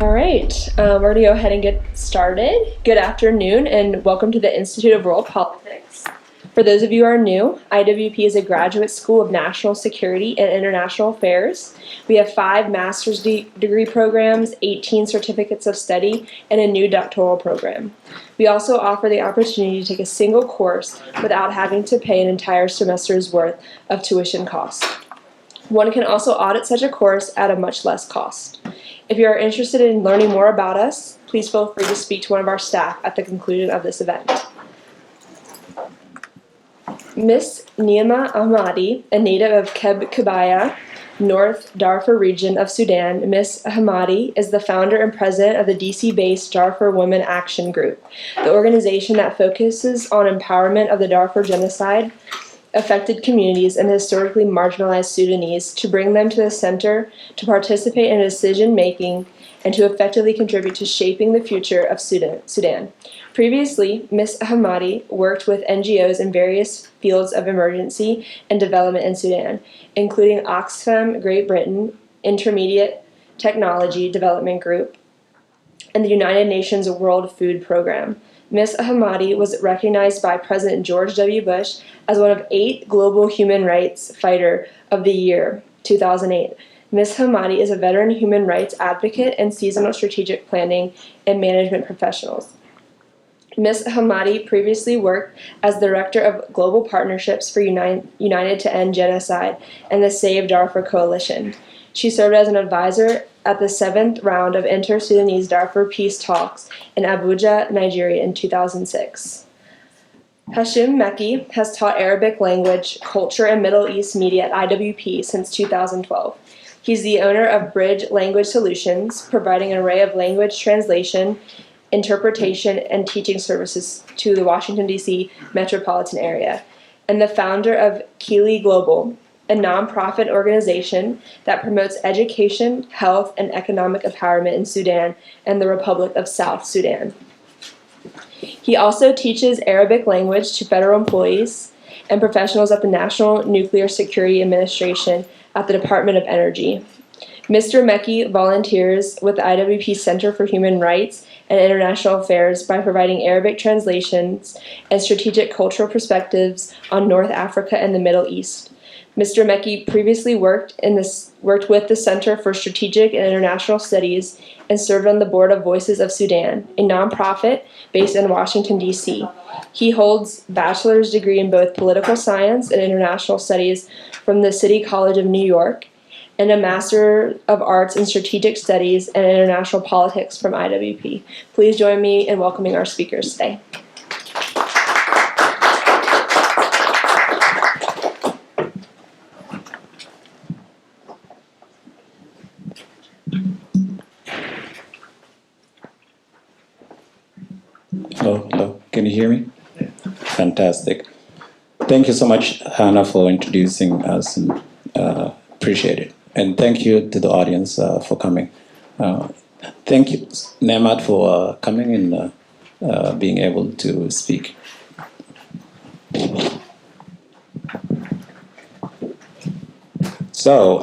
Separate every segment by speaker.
Speaker 1: All right, we're going to go ahead and get started. Good afternoon and welcome to the Institute of World Politics. For those of you who are new, IWP is a graduate school of national security and international affairs. We have 5 master's degree programs, 18 certificates of study, and a new doctoral program. We also offer the opportunity to take a single course without having to pay an entire semester's worth of tuition costs. One can also audit such a course at a much less cost. If you are interested in learning more about us, please feel free to speak to one of our staff at the conclusion of this event. Ms. Niemat Ahmadi, a native of Kebkabiya, North Darfur region of Sudan, Ms. Ahmadi is the founder and president of the DC-based Darfur Women Action Group, the organization that focuses on empowerment of the Darfur genocide affected communities and historically marginalized Sudanese to bring them to the center to participate in decision-making and to effectively contribute to shaping the future of Sudan. Previously, Ms. Ahmadi worked with NGOs in various fields of emergency and development in Sudan, including Oxfam Great Britain, Intermediate Technology Development Group, and the United Nations World Food Program. Ms. Ahmadi was recognized by President George W. Bush as one of 8 Global Human Rights Fighter of the Year, 2008. Ms. Ahmadi is a veteran human rights advocate and seasonal strategic planning and management professionals. Ms. Ahmadi previously worked as Director of Global Partnerships for United to End Genocide and the Save Darfur Coalition. She served as an advisor at the 7th round of Inter-Sudanese Darfur peace talks in Abuja, Nigeria in 2006. Hashim Mekki has taught Arabic language, culture, and Middle East media at IWP since 2012. He's the owner of Bridge Language Solutions, providing an array of language translation, interpretation, and teaching services to the Washington, D.C. metropolitan area, and the founder of Keely Global, a nonprofit organization that promotes education, health, and economic empowerment in Sudan and the Republic of South Sudan. He also teaches Arabic language to federal employees and professionals at the National Nuclear Security Administration at the Department of Energy. Mr. Mekki volunteers with the IWP Center for Human Rights and International Affairs by providing Arabic translations and strategic cultural perspectives on North Africa and the Middle East. Mr. Mekki previously worked with the Center for Strategic and International Studies and served on the board of Voices of Sudan, a nonprofit based in Washington, D.C. He holds a bachelor's degree in both political science and international studies from the City College of New York and a Master of Arts in Strategic Studies and International Politics from IWP. Please join me in welcoming our speakers today.
Speaker 2: Hello. Can you hear me? Fantastic. Thank you so much, Hannah, for introducing us. And, appreciate it. And thank you to the audience for coming. Thank you, Niemat, for coming and being able to speak. So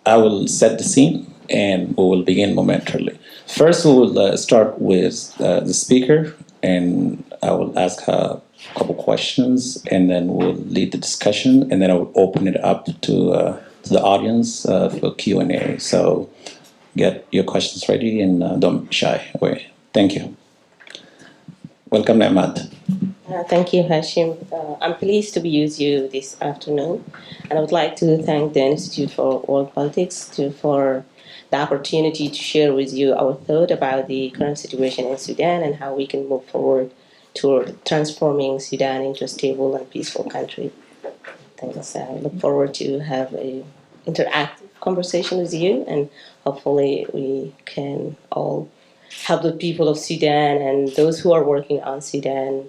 Speaker 2: I will set the scene and we will begin momentarily. First, we will start with the speaker, and I will ask her a couple questions, and then we'll lead the discussion, and then I will open it up to the audience for Q&A. So get your questions ready and don't be shy away. Thank you. Welcome, Niemat.
Speaker 3: Thank you, Hashim. I'm pleased to be with you this afternoon, and I would like to thank the Institute for World Politics for the opportunity to share with you our thought about the current situation in Sudan and how we can move forward toward transforming Sudan into a stable and peaceful country. Thanks. I look forward to have an interactive conversation with you, and hopefully we can all help the people of Sudan and those who are working on Sudan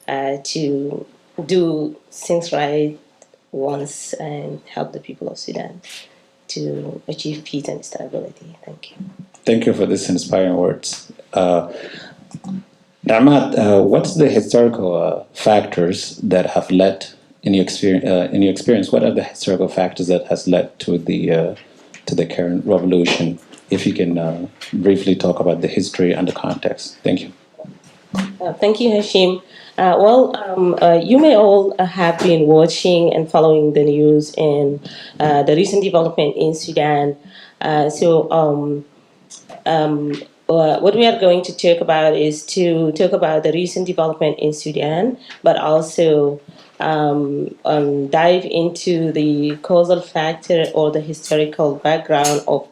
Speaker 3: to do things right once and help the people of Sudan to achieve peace and stability. Thank you.
Speaker 2: Thank you for these inspiring words. Niemat, what's the historical factors that have led, in your experience, what are the historical factors that has led to the current revolution if you can briefly talk about the history and the context. Thank you.
Speaker 3: Thank you, Hashim. You may all have been watching and following the news and the recent development in Sudan. What we are going to talk about is to talk about the recent development in Sudan, but also dive into the causal factor or the historical background of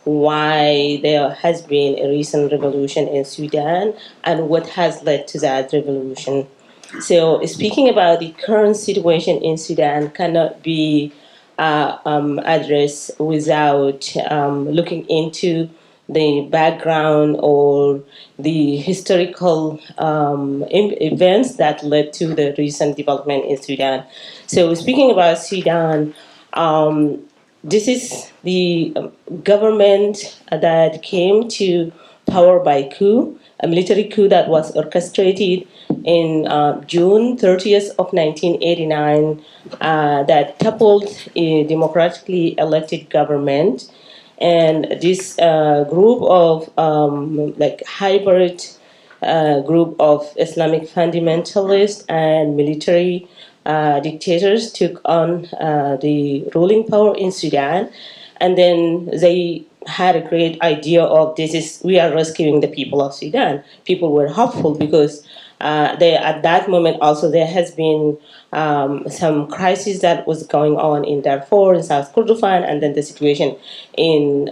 Speaker 3: why there has been a recent revolution in Sudan and what has led to that revolution. So, speaking about the current situation in Sudan cannot be addressed without looking into the background or the historical events that led to the recent development in Sudan. So, speaking about Sudan, this is the government that came to power by coup, a military coup that was orchestrated in June 30th of 1989 that toppled a democratically elected government. And this group of like hybrid group of Islamic fundamentalists and military dictators took on the ruling power in Sudan, and then they had a great idea of we are rescuing the people of Sudan. People were hopeful because they at that moment also there has been some crisis that was going on in Darfur in South Kordofan, and then the situation in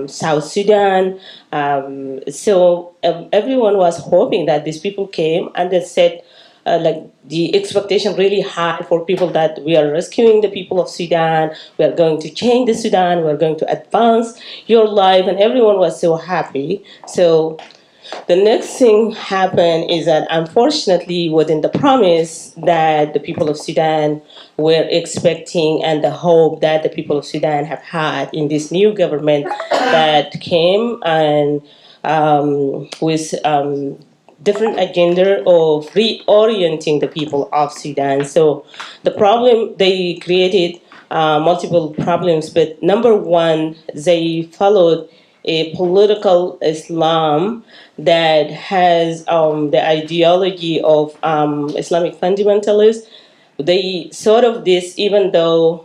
Speaker 3: South Sudan. Everyone was hoping that these people came and they said, like the expectation really high for people that we are rescuing the people of Sudan, we are going to change the Sudan, we are going to advance your life, and everyone was so happy. So the next thing happened is that unfortunately, within the promise that the people of Sudan were expecting and the hope that the people of Sudan have had in this new government that came and with different agenda of reorienting the people of Sudan. So the problem they created multiple problems, but number one, they followed a political Islam that has the ideology of Islamic fundamentalists. They sort of this, even though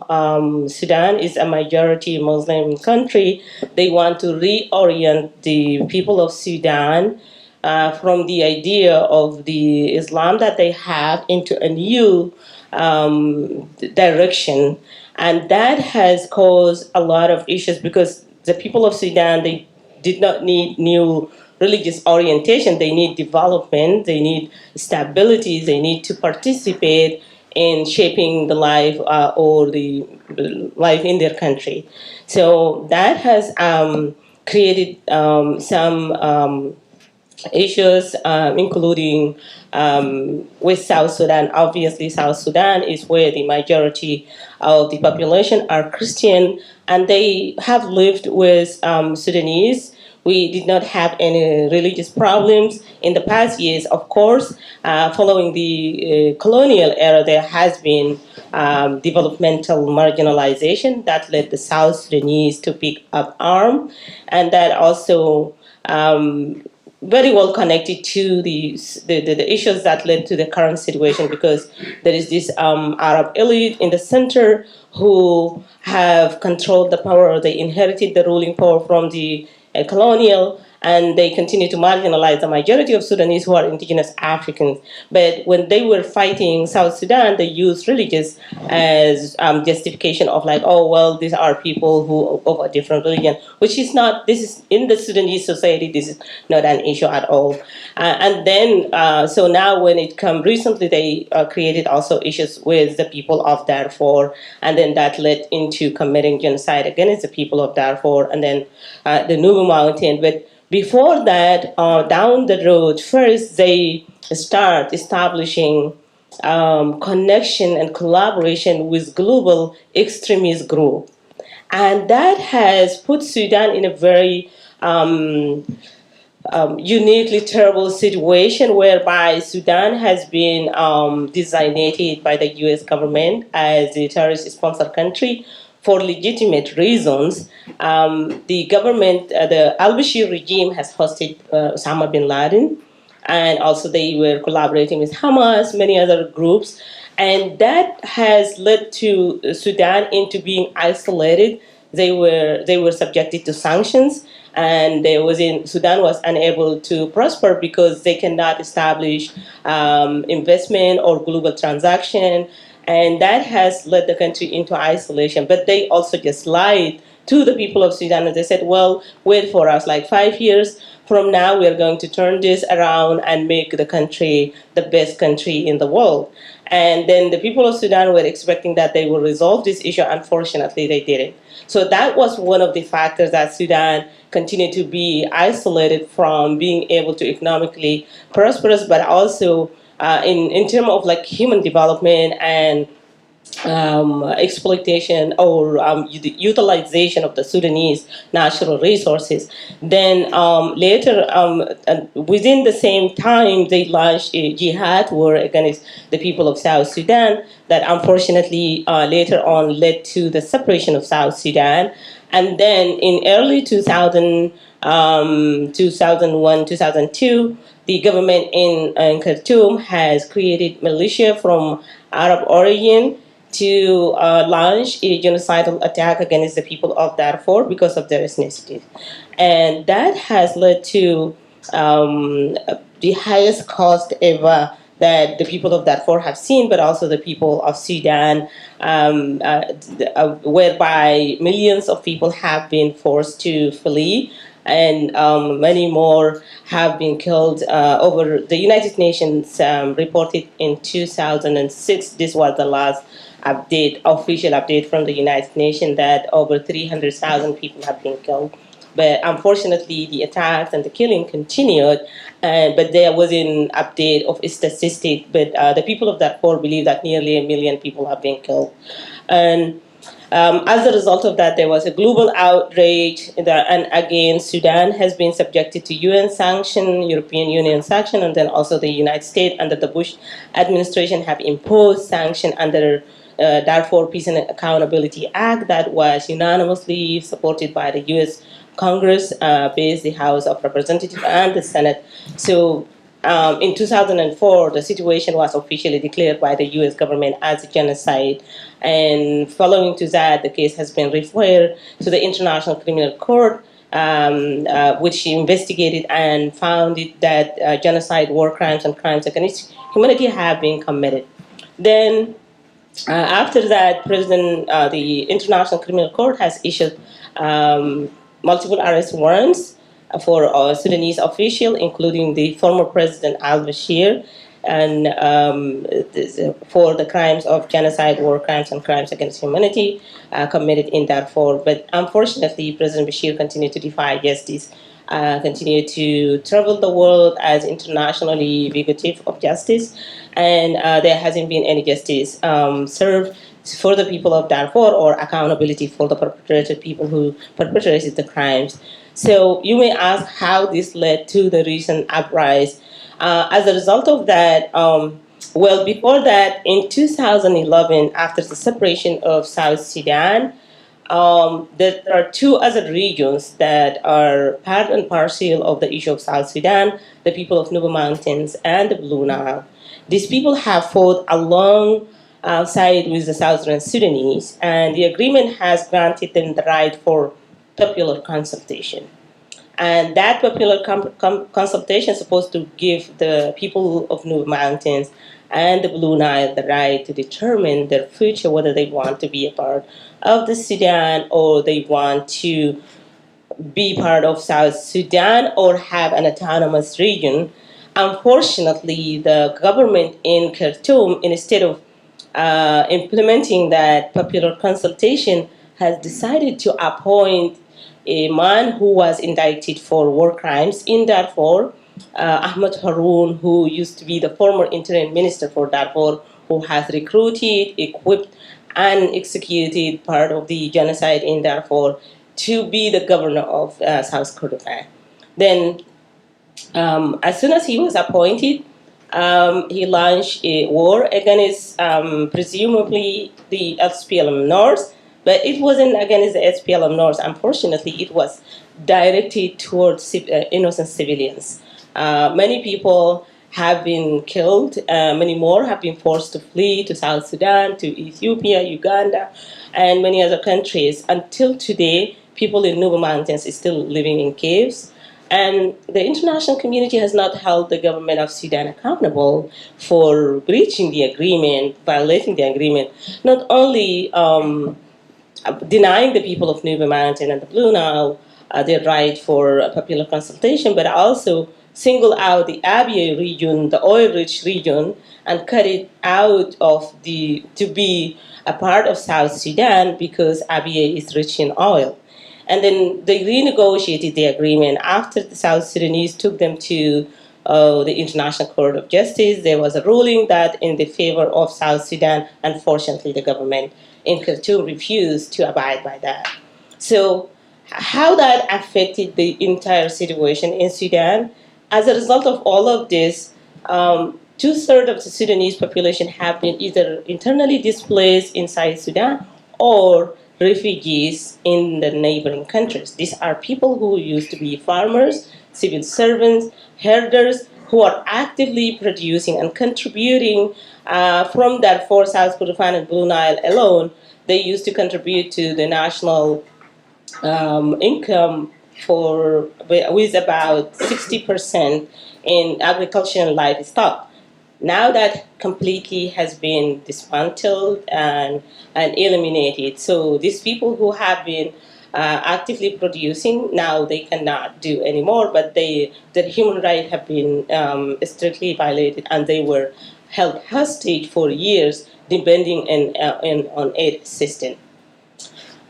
Speaker 3: Sudan is a majority Muslim country, they want to reorient the people of Sudan from the idea of the Islam that they have into a new direction. And that has caused a lot of issues because the people of Sudan, they did not need new religious orientation. They need development, they need stability, they need to participate in shaping the life or the life in their country. So that has created some issues, including with South Sudan. Obviously, South Sudan is where the majority of the population are Christian, and they have lived with Sudanese. We did not have any religious problems in the past years. Of course, following the colonial era, there has been developmental marginalization that led the South Sudanese to pick up arms, and that also very well connected to the issues that led to the current situation, because there is this Arab elite in the center who have controlled the power. They inherited the ruling power from the colonial, and they continue to marginalize the majority of Sudanese who are indigenous Africans. But when they were fighting South Sudan, they used religious as justification of like, oh, well, these are people who of a different religion, which is not, this is in the Sudanese society, this is not an issue at all. And then, so now when it come recently, they created also issues with the people of Darfur, and then that led into committing genocide against the people of Darfur, and then the Nubu Mountain. But before that, down the road, first they start establishing connection and collaboration with global extremist group. And that has put Sudan in a very uniquely terrible situation whereby Sudan has been designated by the US government as a terrorist sponsor country for legitimate reasons, the government, the al-Bashir regime has hosted Osama bin Laden, and also they were collaborating with Hamas, many other groups, and that has led to Sudan into being isolated. They were subjected to sanctions, and Sudan was unable to prosper because they cannot establish investment or global transaction, and that has led the country into isolation. But they also just lied to the people of Sudan, and they said, "Well, wait for us, like 5 years from now, we are going to turn this around and make the country the best country in the world." And then the people of Sudan were expecting that they will resolve this issue. Unfortunately, they didn't. So that was one of the factors that Sudan continued to be isolated from being able to economically prosperous, but also in terms of like human development and exploitation or the utilization of the Sudanese natural resources. Then later, within the same time, they launched a jihad war against the people of South Sudan that unfortunately later on led to the separation of South Sudan. And then in early 2001, 2002, the government in Khartoum has created militia from Arab origin to launch a genocidal attack against the people of Darfur because of their ethnicity. And that has led to the highest cost ever that the people of Darfur have seen, but also the people of Sudan, whereby millions of people have been forced to flee, and many more have been killed. Over the United Nations reported in 2006, this was the last official update from the United Nations, that over 300,000 people have been killed. But unfortunately, the attacks and the killing continued, but there was an update of a statistic. But the people of Darfur believe that nearly 1 million people have been killed. And as a result of that, there was a global outrage, and again, Sudan has been subjected to UN sanction, European Union sanction, and then also the United States under the Bush administration have imposed sanction under Darfur Peace and Accountability Act that was unanimously supported by the U.S. Congress, based the House of Representatives and the Senate. So in 2004, the situation was officially declared by the U.S. government as a genocide. And following to that, the case has been referred to the International Criminal Court, which investigated and found that genocide, war crimes, and crimes against humanity have been committed. Then after that, the International Criminal Court has issued multiple arrest warrants for Sudanese officials, including the former President al-Bashir, and for the crimes of genocide, war crimes, and crimes against humanity committed in Darfur. But unfortunately, President Bashir continued to defy justice, continued to travel the world as internationally vigilative of justice, and there hasn't been any justice served for the people of Darfur or accountability for the perpetrated people who perpetrated the crimes. So you may ask how this led to the recent uprising. As a result of that, well, before that, in 2011, after the separation of South Sudan, there are two other regions that are part and parcel of the issue of South Sudan, the people of Nuba Mountains and the Blue Nile. These people have fought alongside with the Southern Sudanese, and the agreement has granted them the right for popular consultation. And that popular consultation is supposed to give the people of Nuba Mountains and the Blue Nile the right to determine their future, whether they want to be a part of the Sudan or they want to be part of South Sudan or have an autonomous region. Unfortunately, the government in Khartoum, instead of implementing that popular consultation, has decided to appoint a man who was indicted for war crimes in Darfur, Ahmed Haroun, who used to be the former interim minister for Darfur, who has recruited, equipped, and executed part of the genocide in Darfur, to be the governor of South Kordofan. Then, as soon as he was appointed, he launched a war against presumably the SPLM North, But it wasn't against the SPLM North. Unfortunately, it was directed towards innocent civilians. Many people have been killed. Many more have been forced to flee to South Sudan, to Ethiopia, Uganda, and many other countries. Until today, people in Nuba Mountains is still living in caves. And the international community has not held the government of Sudan accountable for breaching the agreement, violating the agreement, not only denying the people of Nuba Mountain and the Blue Nile their right for a popular consultation, but also single out the Abyei region, the oil-rich region, and cut it out of the to be a part of South Sudan because Abyei is rich in oil. And then they renegotiated the agreement after the South Sudanese took them to the International Court of Justice. There was a ruling that in the favor of South Sudan. Unfortunately, the government in Khartoum refused to abide by that. So, how that affected the entire situation in Sudan? As a result of all of this, two-thirds of the Sudanese population have been either internally displaced inside Sudan or refugees in the neighboring countries. These are people who used to be farmers, civil servants, herders, who are actively producing and contributing from Darfur, South Kordofan, and Blue Nile alone. They used to contribute to the national income for with about 60% in agriculture and livestock. Now that completely has been dismantled and eliminated. So these people who have been actively producing now they cannot do anymore. But their human rights have been strictly violated, and they were held hostage for years, depending on aid system.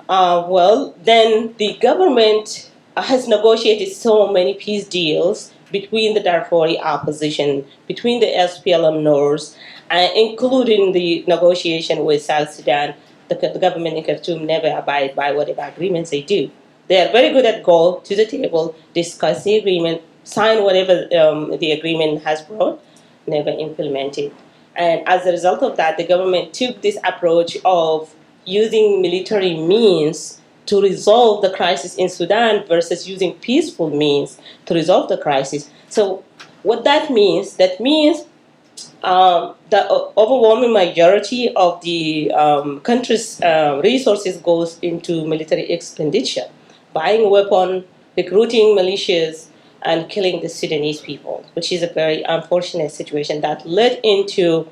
Speaker 3: Well, then the government has negotiated so many peace deals between the Darfuri opposition, between the SPLM North, including the negotiation with South Sudan. The government in Khartoum never abide by whatever agreements they do. They are very good at go to the table, discuss the agreement, sign whatever the agreement has brought, never implement it. And as a result of that, the government took this approach of using military means to resolve the crisis in Sudan versus using peaceful means to resolve the crisis. So, what that means the overwhelming majority of the country's resources goes into military expenditure, buying weapons, recruiting militias, and killing the Sudanese people, which is a very unfortunate situation that led into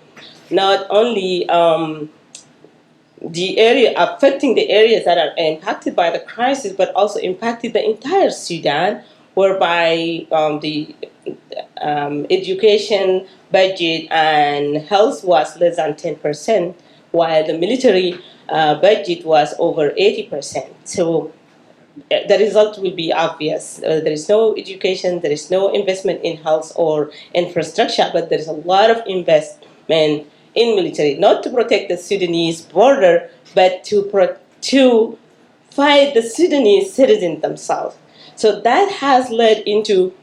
Speaker 3: not only the area affecting the areas that are impacted by the crisis, but also impacted the entire Sudan, whereby the education budget and health was less than 10%, while the military budget was over 80%. So the result will be obvious. There is no education, there is no investment in health or infrastructure, but there is a lot of investment in military, not to protect the Sudanese border, but to fight the Sudanese citizens themselves. So that has led into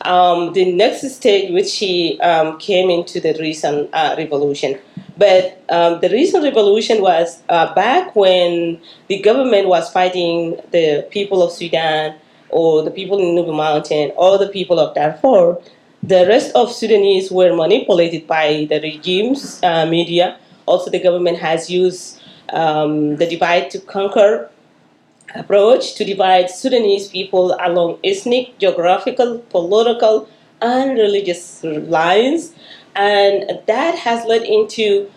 Speaker 3: the next stage, which he came into the recent revolution. But the recent revolution was back when the government was fighting the people of Sudan or the people in Nuba Mountain or the people of Darfur. The rest of Sudanese were manipulated by the regime's media. Also, the government has used the divide to conquer approach to divide Sudanese people along ethnic, geographical, political, and religious lines. And that has led into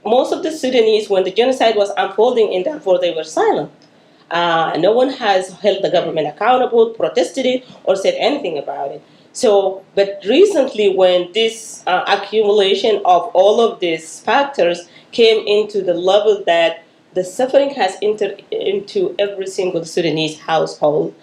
Speaker 3: most of the Sudanese, when the genocide was unfolding in Darfur, they were silent. No one has held the government accountable, protested it, or said anything about it. So, but recently, when this accumulation of all of these factors came into the level that the suffering has entered into every single Sudanese household,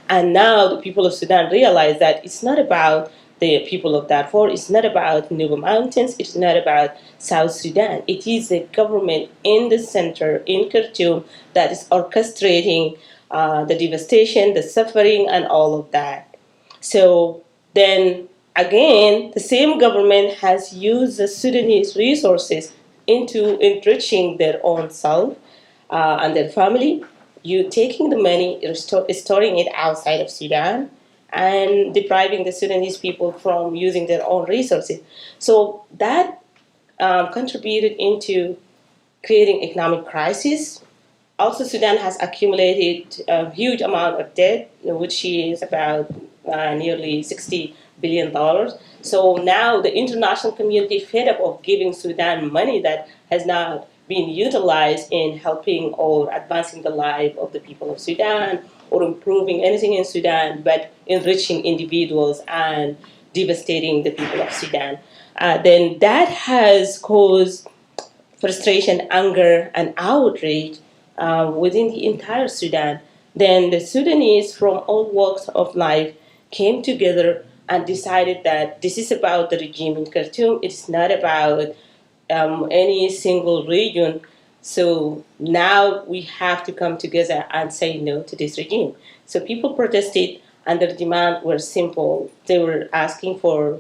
Speaker 3: and now the people of Sudan realize that it's not about the people of Darfur, it's not about Nuba Mountains, it's not about South Sudan. It is the government in the center, in Khartoum, that is orchestrating the devastation, the suffering, and all of that. So then again, the same government has used the Sudanese resources into enriching their own self. and their family. You taking the money, storing it outside of Sudan, and depriving the Sudanese people from using their own resources. So that contributed into creating economic crisis. Also, Sudan has accumulated a huge amount of debt, which is about nearly $60 billion. So now the international community fed up of giving Sudan money that has not been utilized in helping or advancing the life of the people of Sudan or improving anything in Sudan, but enriching individuals and devastating the people of Sudan. Then that has caused frustration, anger, and outrage within the entire Sudan. Then the Sudanese from all walks of life came together and decided that this is about the regime in Khartoum. It's not about any single region. So now we have to come together and say no to this regime. So people protested, and their demands were simple. They were asking for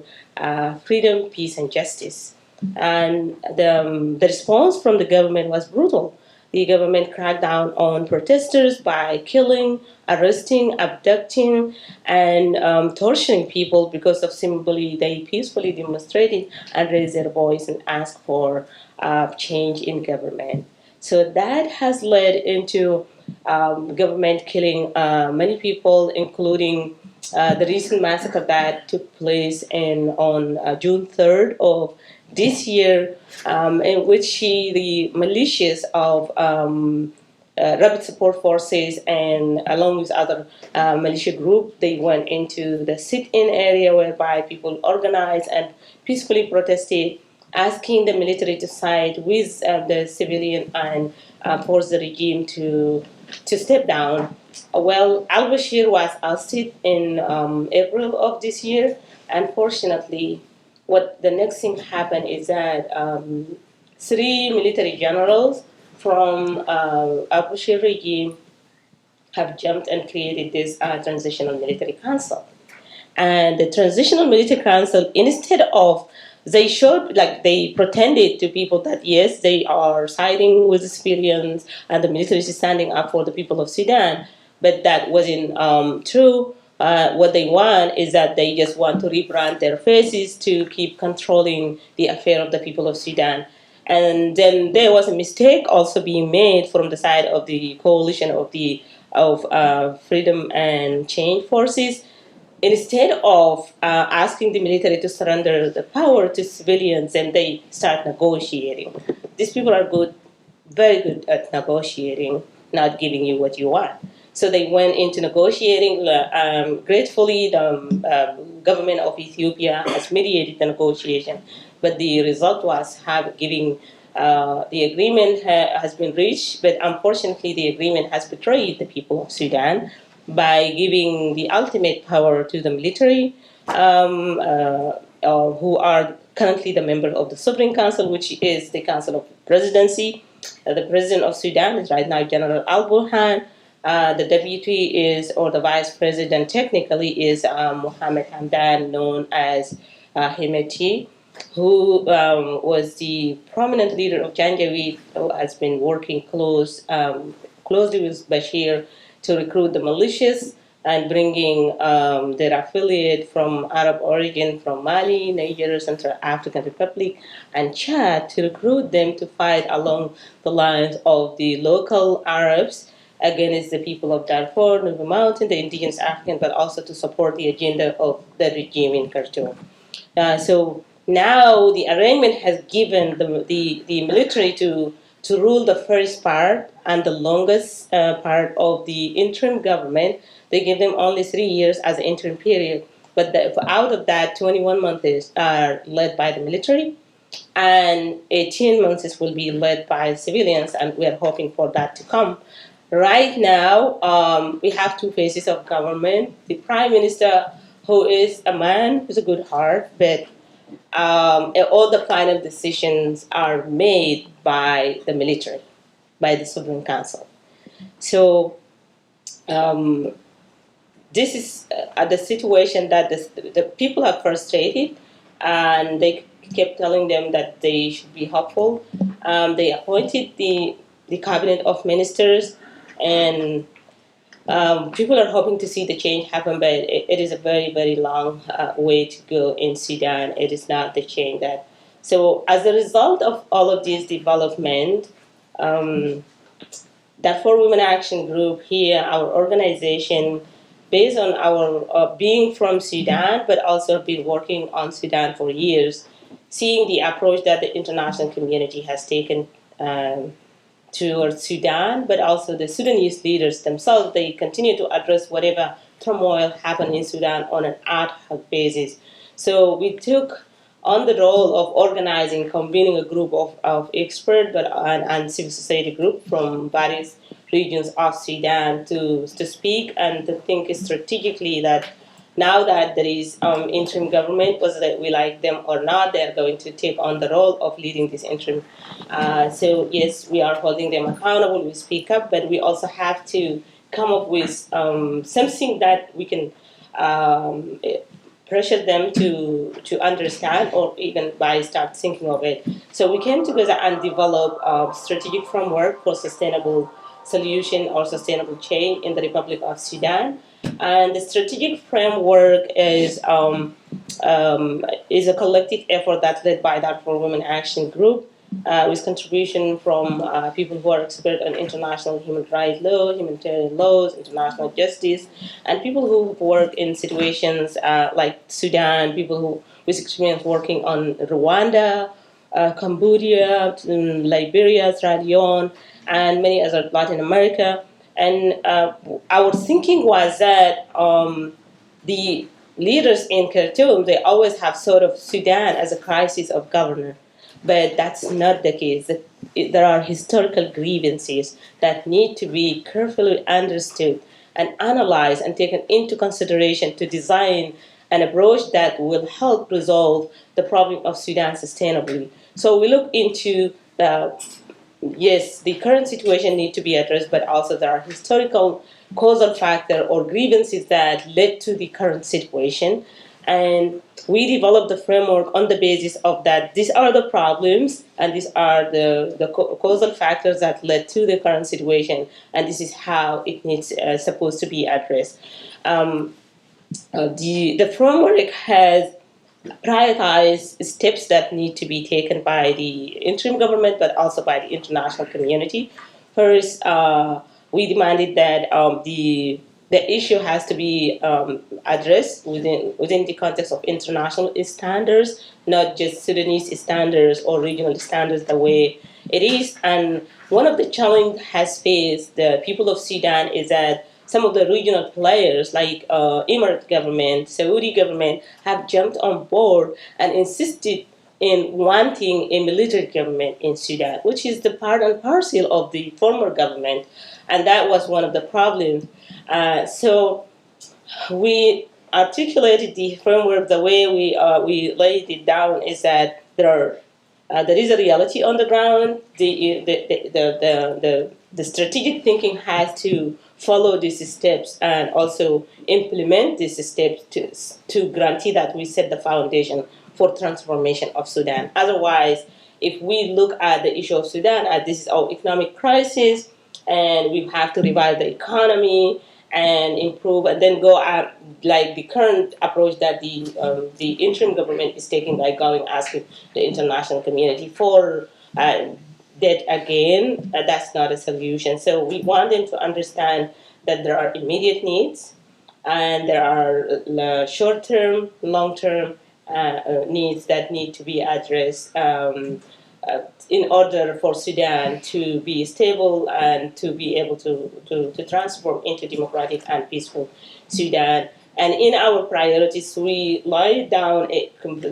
Speaker 3: freedom, peace, and justice. And the response from the government was brutal. The government cracked down on protesters by killing, arresting, abducting, and torturing people because of simply they peacefully demonstrated and raised their voice and asked for change in government. So that has led into government killing many people, including the recent massacre that took place on June 3rd of this year, in which the militias of rapid support forces and along with other militia group, they went into the sit-in area whereby people organized and peacefully protested, asking the military to side with the civilian and force the regime to step down. Well, al-Bashir was ousted in April of this year. Unfortunately, what the next thing happened is that three military generals from al-Bashir regime have jumped and created this transitional military council. And the transitional military council, instead of they showed like they pretended to people that yes they are siding with the civilians and the military is standing up for the people of Sudan, but that wasn't true. What they want is that they just want to rebrand their faces to keep controlling the affair of the people of Sudan. And then there was a mistake also being made from the side of the coalition of the of freedom and change forces. Instead of asking the military to surrender the power to civilians, and they start negotiating. These people are good, very good at negotiating, not giving you what you want. So they went into negotiating. Gratefully, the government of Ethiopia has mediated the negotiation, but the result was giving the agreement has been reached, but unfortunately, the agreement has betrayed the people of Sudan by giving the ultimate power to the military, who are currently the member of the Sovereign Council, which is the Council of Presidency. The president of Sudan is right now General Al Burhan. The deputy is, or the vice president technically, is Mohammed Hamdan, known as Hemeti, who was the prominent leader of Janjaweed, who has been working closely with Bashir to recruit the militias and bringing their affiliate from Arab origin from Mali, Niger, Central African Republic, and Chad to recruit them to fight along the lines of the local Arabs against the people of Darfur, Nuba Mountain, the indigenous African, but also to support the agenda of the regime in Khartoum. So now the arrangement has given the military to rule the first part and the longest part of the interim government. They give them only 3 years as an interim period. But out of that, 21 months are led by the military, and 18 months will be led by civilians, and we are hoping for that to come. Right now, we have two phases of government. The prime minister, who is a man with a good heart, but all the final decisions are made by the military, by the Sovereign Council. So this is the situation that the people are frustrated, and they kept telling them that they should be hopeful. They appointed the cabinet of ministers, and people are hoping to see the change happen, but it is a very, very long way to go in Sudan. It is not the change that. So, as a result of all of this development, um, Darfur Women Action Group here, our organization, based on our being from Sudan, but also been working on Sudan for years, seeing the approach that the international community has taken towards Sudan, but also the Sudanese leaders themselves, they continue to address whatever turmoil happened in Sudan on an ad hoc basis. So we took on the role of organizing, convening a group of experts and civil society group from various regions of Sudan to speak and to think strategically that now that there is interim government, whether we like them or not, they're going to take on the role of leading this interim. So yes, we are holding them accountable. We speak up, but we also have to come up with something that we can pressure them to understand, or even by start thinking of it. So we came together and developed a strategic framework for sustainable solution or sustainable change in the Republic of Sudan. And the strategic framework is a collective effort that's led by Darfur Women Action Group, with contribution from people who are expert on international human rights law, humanitarian laws, international justice, and people who work in situations like Sudan, people who with experience working on Rwanda, Cambodia, Liberia, Sierra Leone, and many other Latin America. And our thinking was that the leaders in Khartoum, they always have sort of Sudan as a crisis of governance. But that's not the case. There are historical grievances that need to be carefully understood and analyzed and taken into consideration to design an approach that will help resolve the problem of Sudan sustainably. So we look into yes, the current situation need to be addressed, but also there are historical causal factor or grievances that led to the current situation. And we developed the framework on the basis of that these are the problems and these are the causal factors that led to the current situation, and this is how it needs supposed to be addressed. The framework has prioritize steps that need to be taken by the interim government, but also by the international community. First, we demanded that the issue has to be addressed within the context of international standards, not just Sudanese standards or regional standards the way it is. And one of the challenges has faced the people of Sudan is that some of the regional players like Emirate government, Saudi government have jumped on board and insisted in wanting a military government in Sudan, which is the part and parcel of the former government. And that was one of the problems. So we articulated the framework the way we laid it down is that there is a reality on the ground. The strategic thinking has to follow these steps and also implement these steps to guarantee that we set the foundation for transformation of Sudan. Otherwise, if we look at the issue of Sudan as this is our economic crisis and we have to revive the economy and improve and then go at like the current approach that the interim government is taking by going asking the international community for debt again, that's not a solution. So we want them to understand that there are immediate needs and there are short-term, long-term needs that need to be addressed in order for Sudan to be stable and to be able to transform into democratic and peaceful Sudan. And in our priorities, we lie down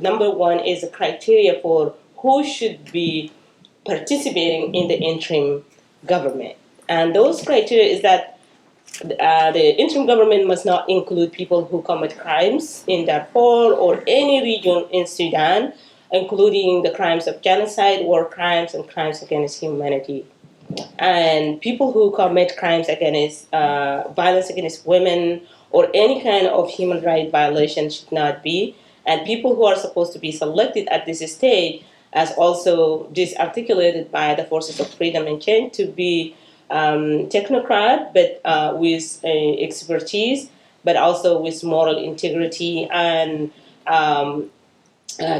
Speaker 3: number one is a criteria for who should be participating in the interim government. And those criteria is that the interim government must not include people who commit crimes in Darfur or any region in Sudan, including the crimes of genocide, war crimes, and crimes against humanity. And people who commit crimes against violence against women or any kind of human rights violation should not be. And people who are supposed to be selected at this stage as also disarticulated by the forces of freedom and change, to be technocrat, but with expertise, but also with moral integrity and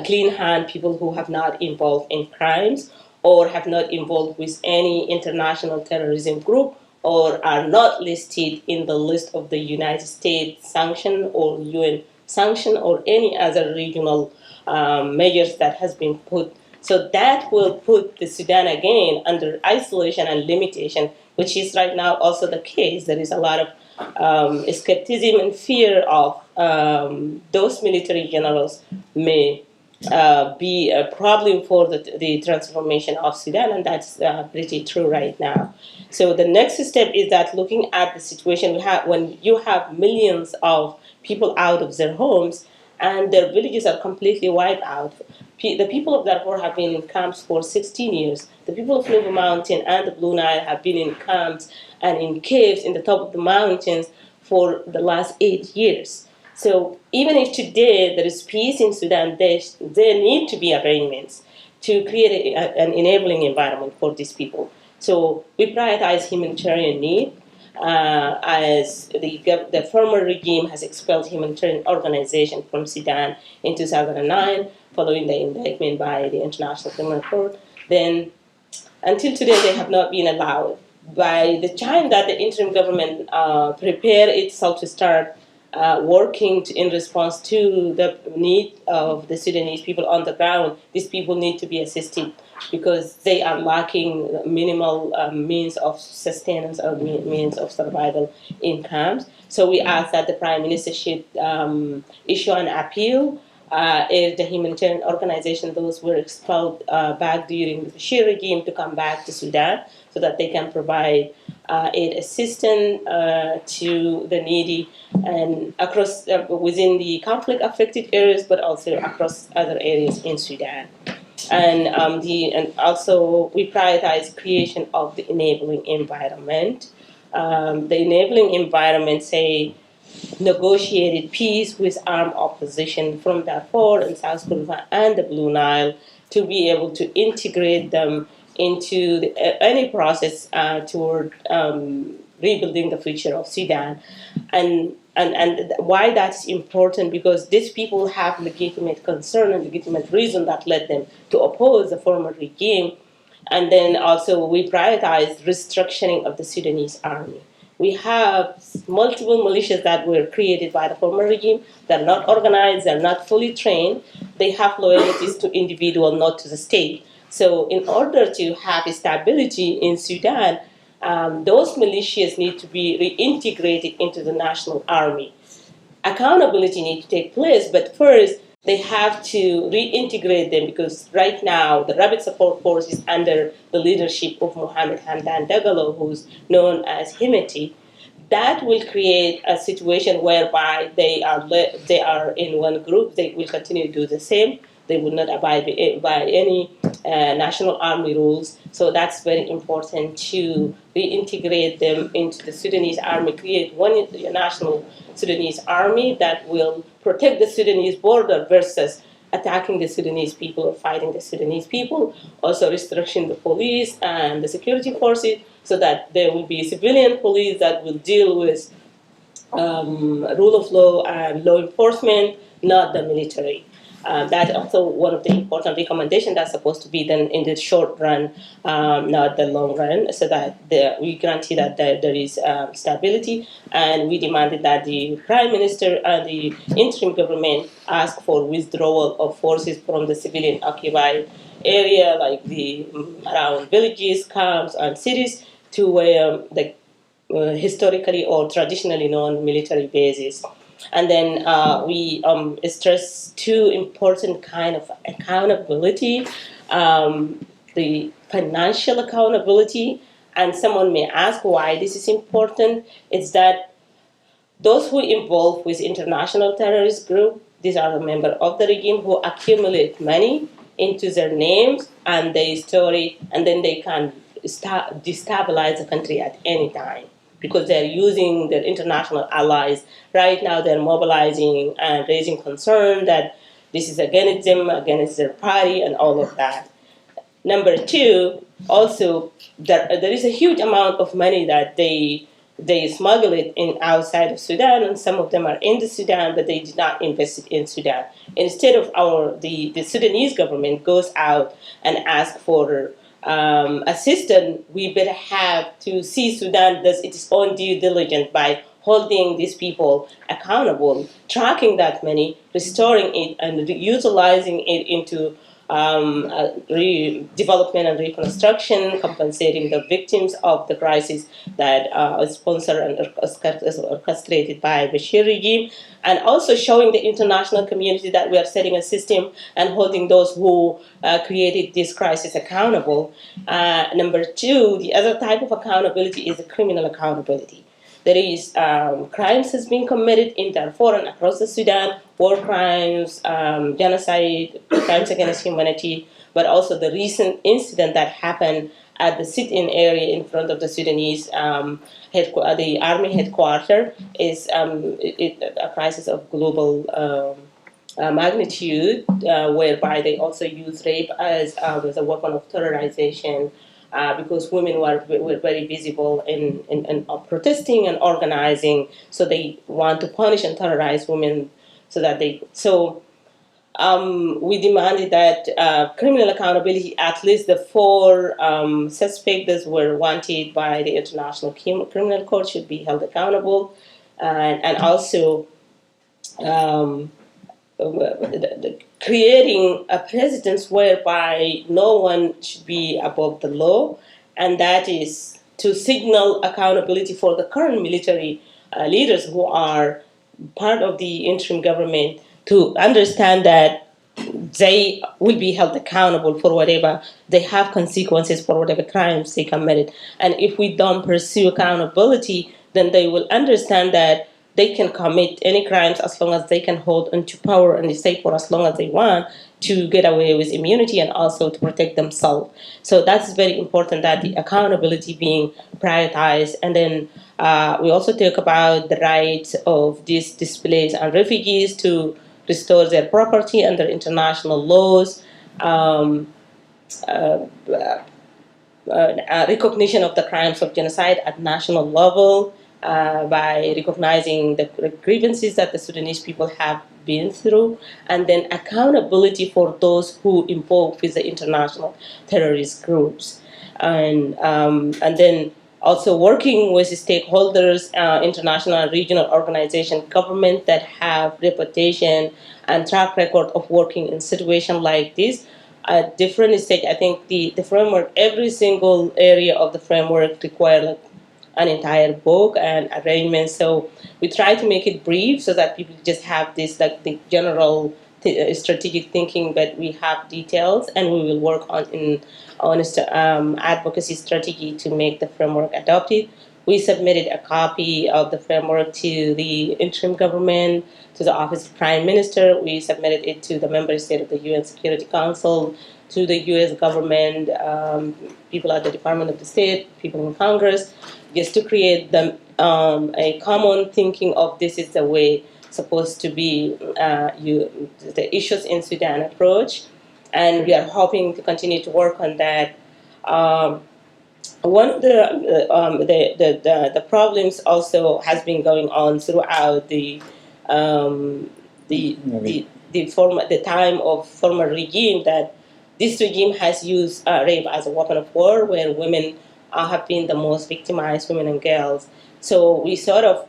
Speaker 3: clean hand people who have not involved in crimes or have not involved with any international terrorism group or are not listed in the list of the United States sanction or UN sanction or any other regional measures that has been put. So that will put the Sudan again under isolation and limitation, which is right now also the case. There is a lot of skepticism and fear of those military generals may be a problem for the transformation of Sudan, and that's pretty true right now. So the next step is that looking at the situation we have when you have millions of people out of their homes and their villages are completely wiped out. The people of Darfur have been in camps for 16 years. The people of Nuba Mountain and the Blue Nile have been in camps and in caves in the top of the mountains for the last 8 years. So even if today there is peace in Sudan, there need to be arrangements to create an enabling environment for these people. So we prioritize humanitarian need. As the former regime has expelled humanitarian organization from Sudan in 2009, following the indictment by the International Criminal Court, then until today they have not been allowed. By the time that the interim government prepared itself to start working in response to the need of the Sudanese people on the ground, these people need to be assisted because they are lacking minimal means of sustenance or means of survival in camps. So we ask that the Prime Minister should issue an appeal if the humanitarian organization, those were expelled back during the Bashir regime, to come back to Sudan so that they can provide aid assistance to the needy and across within the conflict affected areas, but also across other areas in Sudan. And also we prioritize creation of the enabling environment. The enabling environment, say, negotiated peace with armed opposition from Darfur and South Kordofan and the Blue Nile to be able to integrate them into any process toward rebuilding the future of Sudan. And why that's important, because these people have legitimate concern and legitimate reason that led them to oppose the former regime. And then also we prioritize restructuring of the Sudanese army. We have multiple militias that were created by the former regime. They're not organized, they're not fully trained. They have loyalties to individual, not to the state. So in order to have stability in Sudan, those militias need to be reintegrated into the national army. Accountability needs to take place, but first they have to reintegrate them, because right now the Rapid Support Force is under the leadership of Mohammed Hamdan Dagalo, who's known as Himeti. That will create a situation whereby they are in one group. They will continue to do the same. They will not abide by any national army rules. So that's very important to reintegrate them into the Sudanese army, create one national Sudanese army that will protect the Sudanese border versus attacking the Sudanese people or fighting the Sudanese people. Also restructuring the police and the security forces so that there will be civilian police that will deal with rule of law and law enforcement, not the military. That's also one of the important recommendations that's supposed to be done in the short run, not the long run, so that we guarantee that there is stability. And we demanded that the Prime Minister and the interim government ask for withdrawal of forces from the civilian occupied area, like the around villages, camps, and cities, to where the historically or traditionally known military bases. And then we stress two important kind of accountability, the financial accountability. And someone may ask why this is important. It's that those who involved with international terrorist group, these are the members of the regime who accumulate money into their names and their story, and then they can destabilize the country at any time, because they're using their international allies. Right now, they're mobilizing and raising concern that this is against them, against their party, and all of that. Number two, also there is a huge amount of money that they smuggle it in outside of Sudan, and some of them are in the Sudan, but they did not invest it in Sudan. Instead of the Sudanese government goes out and ask for assistance, we better have to see Sudan does its own due diligence by holding these people accountable, tracking that money, restoring it, and utilizing it into development and reconstruction, compensating the victims of the crisis that is sponsored and orchestrated by Bashir regime, and also showing the international community that we are setting a system and holding those who created this crisis accountable. Number two, the other type of accountability is the criminal accountability. There is crimes has been committed in Darfur and across the Sudan, war crimes, genocide, crimes against humanity, but also the recent incident that happened at the sit-in area in front of the Sudanese the army headquarters is a crisis of global magnitude, whereby they also use rape as a weapon of terrorization, because women were very visible in protesting and organizing. So they want to punish and terrorize women so that we demanded that criminal accountability, at least the four suspects that were wanted by the International Criminal Court, should be held accountable, and also um, creating a precedence whereby no one should be above the law, and that is to signal accountability for the current military leaders who are part of the interim government, to understand that they will be held accountable for whatever they have consequences for whatever crimes they committed. And if we don't pursue accountability, then they will understand that they can commit any crimes as long as they can hold onto power and stay for as long as they want to get away with immunity and also to protect themselves. So that's very important, that the accountability being prioritized. And then we also talk about the rights of these displaced and refugees to restore their property under international laws, um, uh, recognition of the crimes of genocide at national level, by recognizing the grievances that the Sudanese people have been through, and then accountability for those who involved with the international terrorist groups, and then also working with stakeholders, international and regional organizations, government that have reputation and track record of working in situations like this at different stage. I think the framework, every single area of the framework require like an entire book and arrangement. So we try to make it brief so that people just have this like the general strategic thinking, but we have details, and we will work on advocacy strategy to make the framework adopted. We submitted a copy of the framework to the interim government, to the Office of Prime Minister. We submitted it to the member state of the UN Security Council, to the U.S. government, people at the Department of the State, people in Congress, just to create a common thinking of this is the way supposed to be the issues in Sudan approach, and we are hoping to continue to work on that. One of the problems also has been going on throughout um, the time of former regime, that this regime has used rape as a weapon of war, where women have been the most victimized, women and girls. So we sort of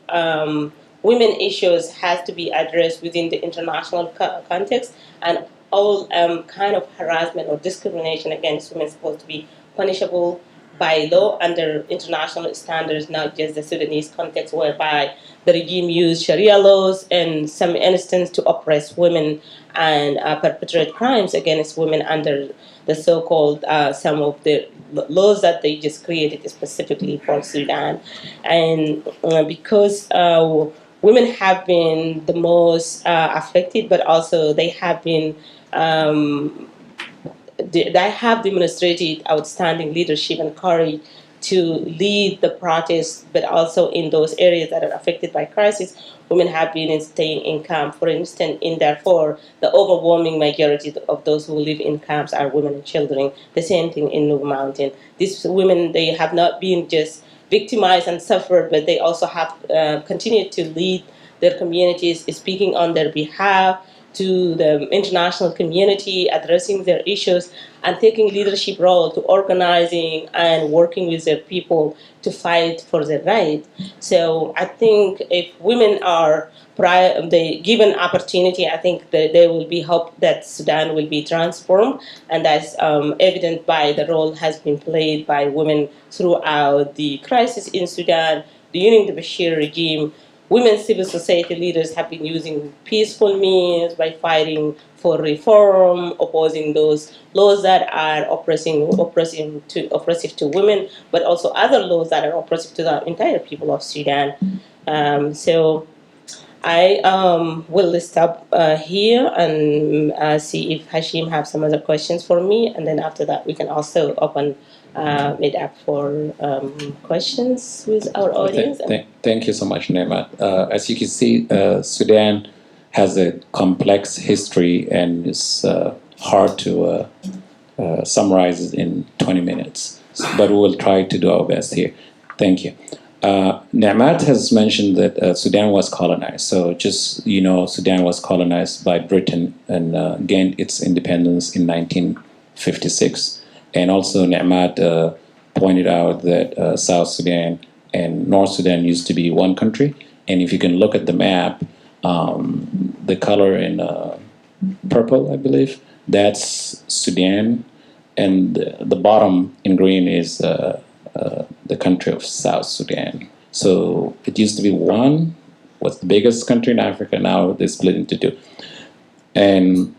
Speaker 3: women issues has to be addressed within the international context, and all kind of harassment or discrimination against women is supposed to be punishable by law under international standards, not just the Sudanese context, whereby the regime used Sharia laws in some instances to oppress women and perpetrate crimes against women under the so-called some of the laws that they just created specifically for Sudan. And because women have been the most affected, but also they have been they have demonstrated outstanding leadership and courage to lead the protests, but also in those areas that are affected by crisis, women have been staying in camp. For instance, in Darfur, the overwhelming majority of those who live in camps are women and children. The same thing in Nuba Mountain. These women, they have not been just victimized and suffered, but they also have continued to lead their communities, speaking on their behalf to the international community, addressing their issues, and taking leadership role to organizing and working with their people to fight for their right. So I think if women are they given opportunity, I think that there will be hope that Sudan will be transformed, and that's evident by the role has been played by women throughout the crisis in Sudan during the Bashir regime. Women civil society leaders have been using peaceful means by fighting for reform, opposing those laws that are oppressive to women, but also other laws that are oppressive to the entire people of Sudan. So I will stop here and see if Hashim have some other questions for me, and then after that we can also open it up for questions with our audience.
Speaker 2: Thank you so much, Niemat. As you can see, Sudan has a complex history, and it's hard to summarize it in 20 minutes. But we will try to do our best here. Thank you. Niemat has mentioned that Sudan was colonized. So just, Sudan was colonized by Britain and gained its independence in 1956. And also Niemat pointed out that South Sudan and North Sudan used to be one country. And if you can look at the map, the color in purple, I believe, that's Sudan. And the bottom in green is the country of South Sudan. So it used to be one, was the biggest country in Africa. Now they split into two. And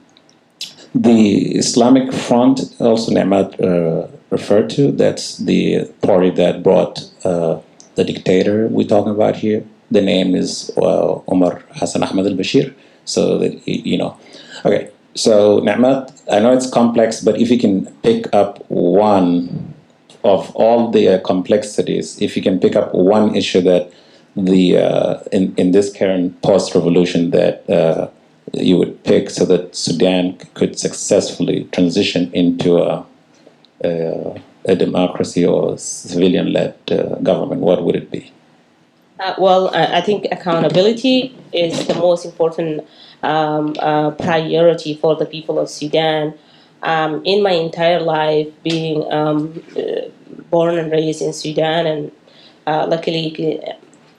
Speaker 2: the Islamic Front, also Niemat referred to, that's the party that brought the dictator we're talking about here. The name is Omar Hassan Ahmad al-Bashir. So that, Okay, so Niemat, I know it's complex, but if you can pick up one of all the complexities, if you can pick up one issue that in this current post-revolution that you would pick so that Sudan could successfully transition into a democracy or civilian-led government, what would it be?
Speaker 3: I think accountability is the most important priority for the people of Sudan. In my entire life, being born and raised in Sudan, and luckily,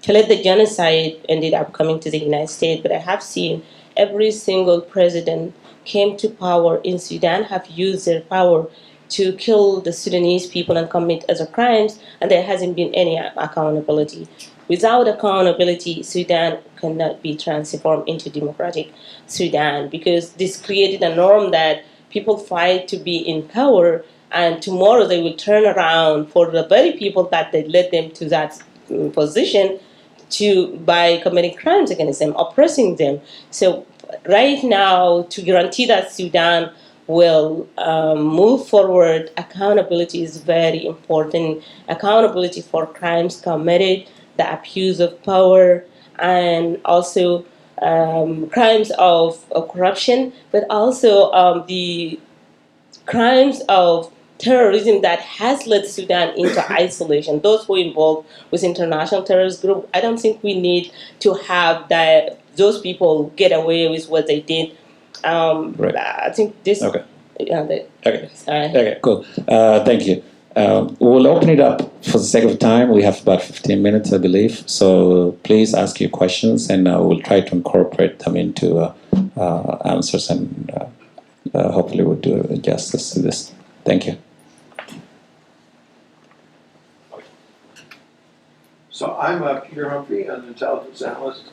Speaker 3: the genocide ended up coming to the United States, but I have seen every single president came to power in Sudan have used their power to kill the Sudanese people and commit other crimes, and there hasn't been any accountability. Without accountability, Sudan cannot be transformed into democratic Sudan, because this created a norm that people fight to be in power, and tomorrow they will turn around for the very people that they led them to that position by committing crimes against them, oppressing them. So right now, to guarantee that Sudan will move forward, accountability is very important. Accountability for crimes committed, the abuse of power, and also crimes of corruption, but also the crimes of terrorism that has led Sudan into isolation. Those who involved with international terrorist group, I don't think we need to have those people get away with what they did.
Speaker 2: Right.
Speaker 3: I think this.
Speaker 2: Okay.
Speaker 3: Okay,
Speaker 2: cool. Thank you. We'll open it up for the sake of time. We have about 15 minutes, I believe. So please ask your questions, and we'll try to incorporate them into answers, and hopefully we'll do justice to this. Thank you.
Speaker 4: So I'm Peter Humphrey, an intelligence analyst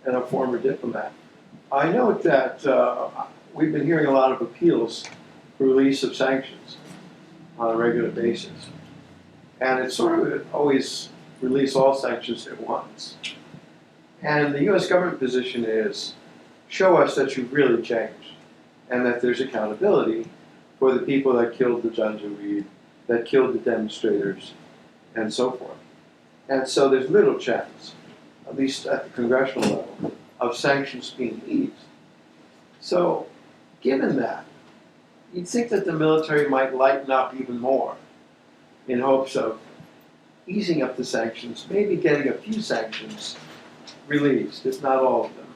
Speaker 4: and a former diplomat. I note that we've been hearing a lot of appeals for release of sanctions on a regular basis. And it's sort of always release all sanctions at once. And the US government position is, show us that you've really changed and that there's accountability for the people that killed the Janjaweed, that killed the demonstrators, and so forth. And so there's little chance, at least at the congressional level, of sanctions being eased. So, given that, you'd think that the military might lighten up even more in hopes of easing up the sanctions, maybe getting a few sanctions released, if not all of them.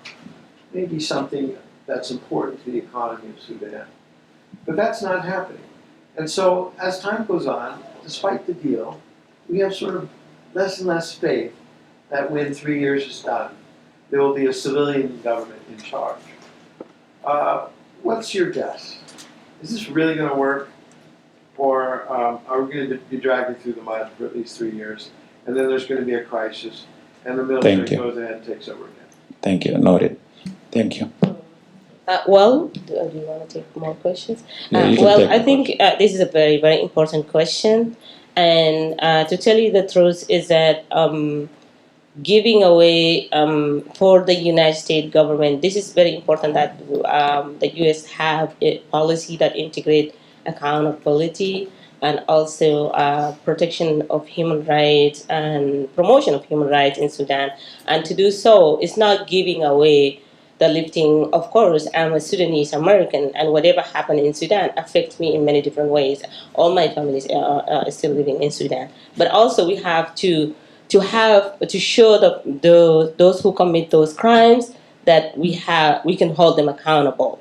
Speaker 4: Maybe something that's important to the economy of Sudan. But that's not happening. And so, as time goes on, despite the deal, we have sort of less and less faith that when 3 years is done, there will be a civilian government in charge. What's your guess? Is this really going to work? Or are we going to be dragging through the mud for at least 3 years, and then there's going to be a crisis, and the military goes ahead and takes over again?
Speaker 2: Thank you. Noted. Thank you.
Speaker 3: Do you want to take more questions?
Speaker 2: Yeah, you can take
Speaker 3: I
Speaker 2: the
Speaker 3: think this is a very, very important question. And to tell you the truth is that giving away for the United States government, this is very important that the U.S. have a policy that integrate accountability and also protection of human rights and promotion of human rights in Sudan. And to do so is not giving away the lifting. Of course, I'm a Sudanese American, and whatever happened in Sudan affects me in many different ways. All my family is still living in Sudan, but also we have to show those who commit those crimes that we can hold them accountable.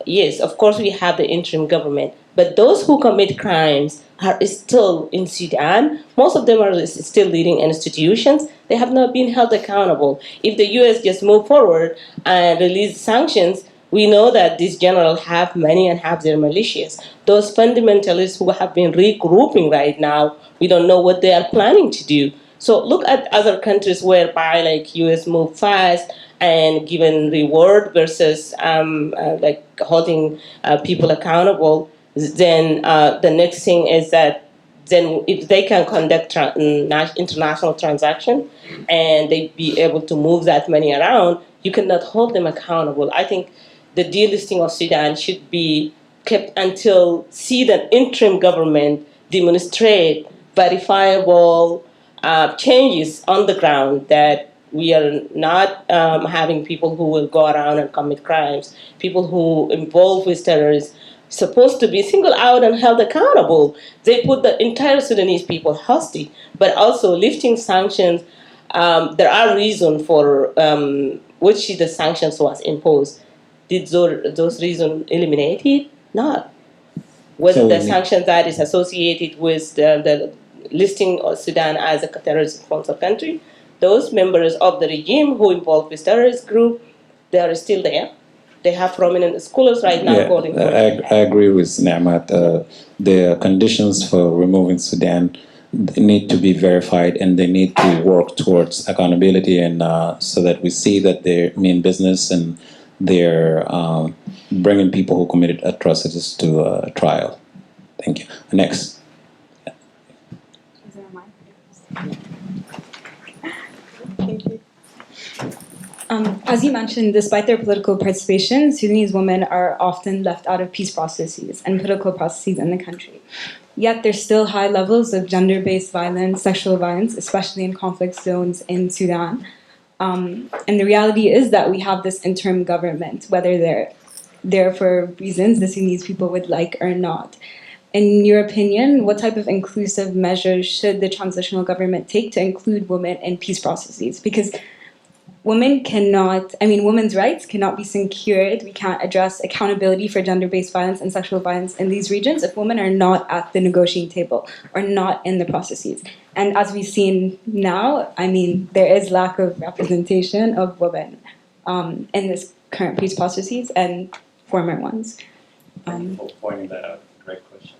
Speaker 3: Yes, of course we have the interim government, but those who commit crimes are still in Sudan. Most of them are still leading institutions. They have not been held accountable. If the U.S. just move forward and release sanctions, we know that these generals have money and have their militias. Those fundamentalists who have been regrouping right now, we don't know what they are planning to do. So look at other countries whereby like U.S. move fast and given reward versus like holding people accountable. Then the next thing is that then if they can conduct international transaction and they be able to move that money around, you cannot hold them accountable. I think the delisting of Sudan should be kept until see the interim government demonstrate verifiable changes on the ground that we are not having people who will go around and commit crimes, people who involve with terrorists, supposed to be singled out and held accountable. They put the entire Sudanese people hostage, but also lifting sanctions. There are reasons for which the sanctions was imposed. Did those reasons eliminated? Not. Was
Speaker 2: So
Speaker 3: the sanctions that is associated with the listing of Sudan as a terrorist sponsor country? Those members of the regime who involved with terrorist group, they are still there. They have prominent scholars right now
Speaker 2: Yeah,
Speaker 3: calling for
Speaker 2: I agree with Niemat. The conditions for removing Sudan need to be verified, and they need to work towards accountability, and so that we see that they mean business and they're bringing people who committed atrocities to trial. Thank you. Next.
Speaker 5: Thank you. As you mentioned, despite their political participation, Sudanese women are often left out of peace processes and political processes in the country. Yet there's still high levels of gender-based violence, sexual violence, especially in conflict zones in Sudan. And the reality is that we have this interim government, whether they're there for reasons the Sudanese people would like or not. In your opinion, what type of inclusive measures should the transitional government take to include women in peace processes? Because women's rights cannot be secured. We can't address accountability for gender-based violence and sexual violence in these regions if women are not at the negotiating table or not in the processes. And as we've seen now, there is lack of representation of women in this current peace processes and former ones.
Speaker 2: Pointing that out. Great question.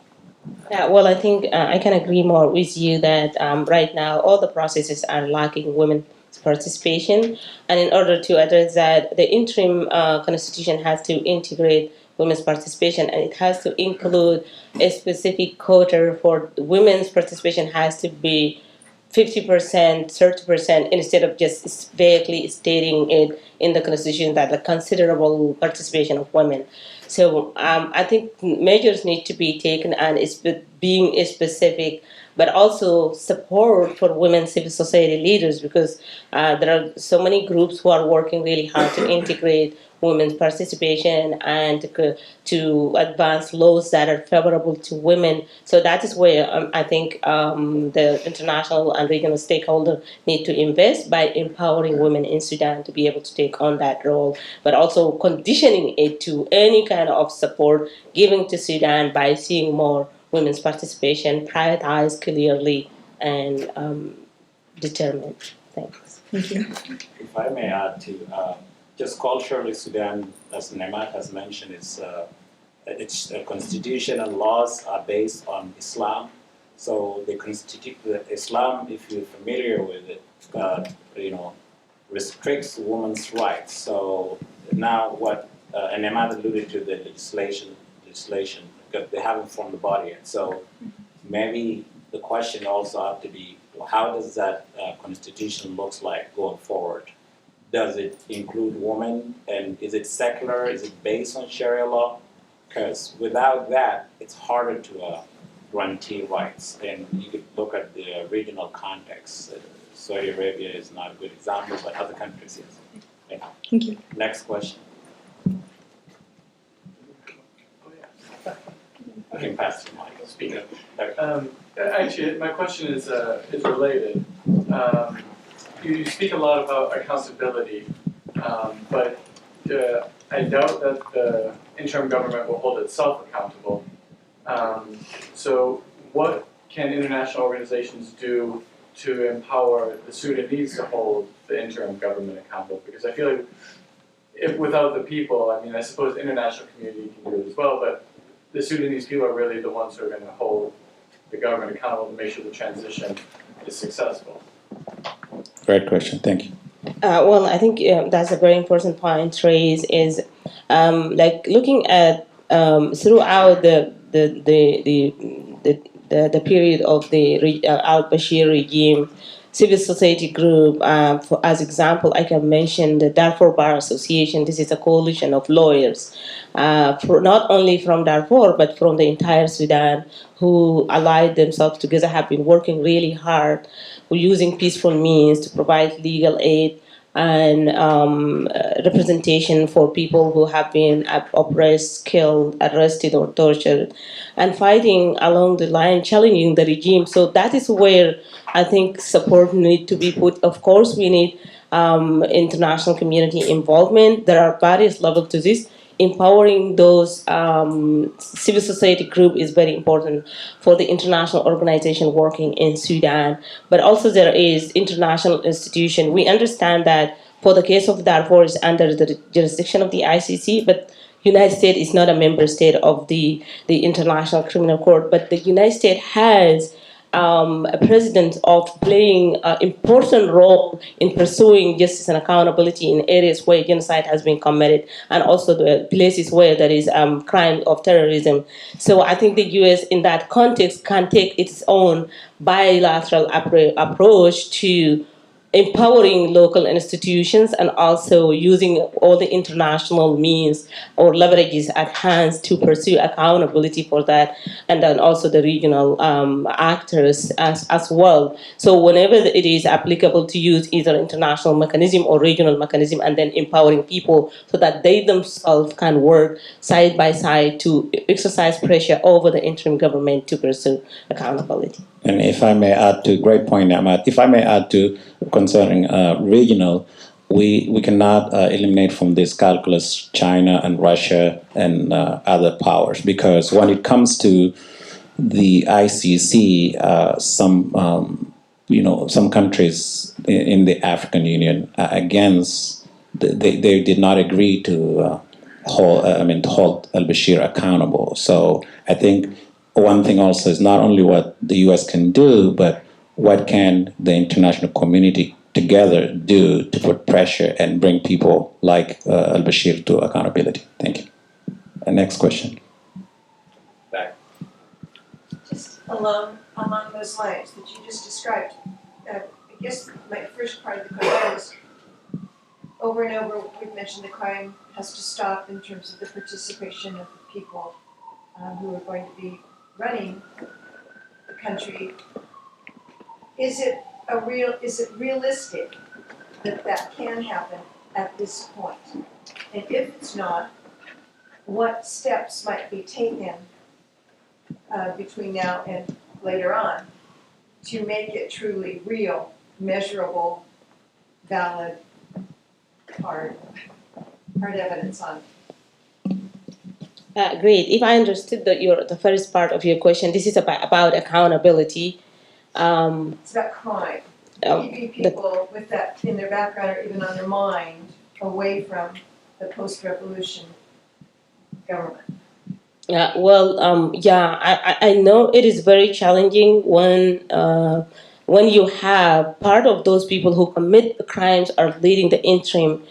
Speaker 3: Yeah, well, I think I can agree more with you that right now all the processes are lacking women's participation, and in order to address that, the interim constitution has to integrate women's participation, and it has to include a specific quota for women's participation has to be 50%, 30%, instead of just vaguely stating it in the constitution that a considerable participation of women. So I think measures need to be taken, and it's being specific but also support for women civil society leaders, because there are so many groups who are working really hard to integrate women's participation and to advance laws that are favorable to women. So that is where I think the international and regional stakeholders need to invest by empowering women in Sudan to be able to take on that role, but also conditioning it to any kind of support given to Sudan by seeing more women's participation prioritized clearly and determined. Thanks.
Speaker 5: Thank you.
Speaker 2: If I may add to, just culturally, Sudan, as Niemat has mentioned, its constitution and laws are based on Islam. So the Islam, if you're familiar with it, restricts women's rights. So now what Niemat alluded to, the legislation, because they haven't formed the body yet. So maybe the question also have to be, how does that constitution looks like going forward? Does it include women, and is it secular? Is it based on Sharia law? Because without that, it's harder to guarantee rights. And you could look at the regional context. Saudi Arabia is not a good example, but other countries, yes. Yeah.
Speaker 5: Thank you.
Speaker 2: Next question. I can pass the mic. Speak up.
Speaker 6: Actually, my question is related. You speak a lot about accountability, but I doubt that the interim government will hold itself accountable. So what can international organizations do to empower the Sudanese to hold the interim government accountable? Because I feel like if without the people, I mean, I suppose the international community can do it as well, but the Sudanese people are really the ones who are going to hold the government accountable to make sure the transition is successful.
Speaker 2: Great question. Thank you.
Speaker 3: Well, I think that's a very important point raised. Is like looking at throughout the period of the al-Bashir regime, civil society group. As example, I can mention the Darfur Bar Association. This is a coalition of lawyers, not only from Darfur but from the entire Sudan, who allied themselves together, have been working really hard, using peaceful means to provide legal aid and representation for people who have been oppressed, killed, arrested, or tortured, and fighting along the line, challenging the regime. So that is where I think support need to be put. Of course, we need international community involvement. There are various levels to this. Empowering those civil society group is very important for the international organization working in Sudan. But also there is international institution. We understand that for the case of Darfur is under the jurisdiction of the ICC, but United States is not a member state of the International Criminal Court. But the United States has a president of playing an important role in pursuing justice and accountability in areas where genocide has been committed, and also the places where there is crime of terrorism. So I think the U.S. in that context can take its own bilateral approach to empowering local institutions and also using all the international means or leverages at hand to pursue accountability for that, and then also the regional actors as well. So whenever it is applicable to use either international mechanism or regional mechanism, and then empowering people so that they themselves can work side by side to exercise pressure over the interim government to pursue accountability.
Speaker 2: And if I may add to, great point, Niemat, if I may add to concerning regional, we cannot eliminate from this calculus China and Russia and other powers, because when it comes to the ICC, some countries in the African Union they did not agree to hold al-Bashir accountable. So I think one thing also is not only what the U.S. can do, but what can the international community together do to put pressure and bring people like al-Bashir to accountability. Thank you. Next question. Back.
Speaker 7: Just along those lines that you just described, I guess my first part of the question is, over and over we've mentioned the crime has to stop in terms of the participation of the people who are going to be running the country. is it realistic that that can happen at this point? And if it's not, what steps might be taken between now and later on to make it truly real, measurable, valid, hard evidence on it?
Speaker 3: Great. If I understood the first part of your question, this is about accountability.
Speaker 7: It's about crime. Keeping
Speaker 3: The
Speaker 7: people with that in their background or even on their mind away from the post-revolution government.
Speaker 3: I know it is very challenging when you have part of those people who commit the crimes are leading the interim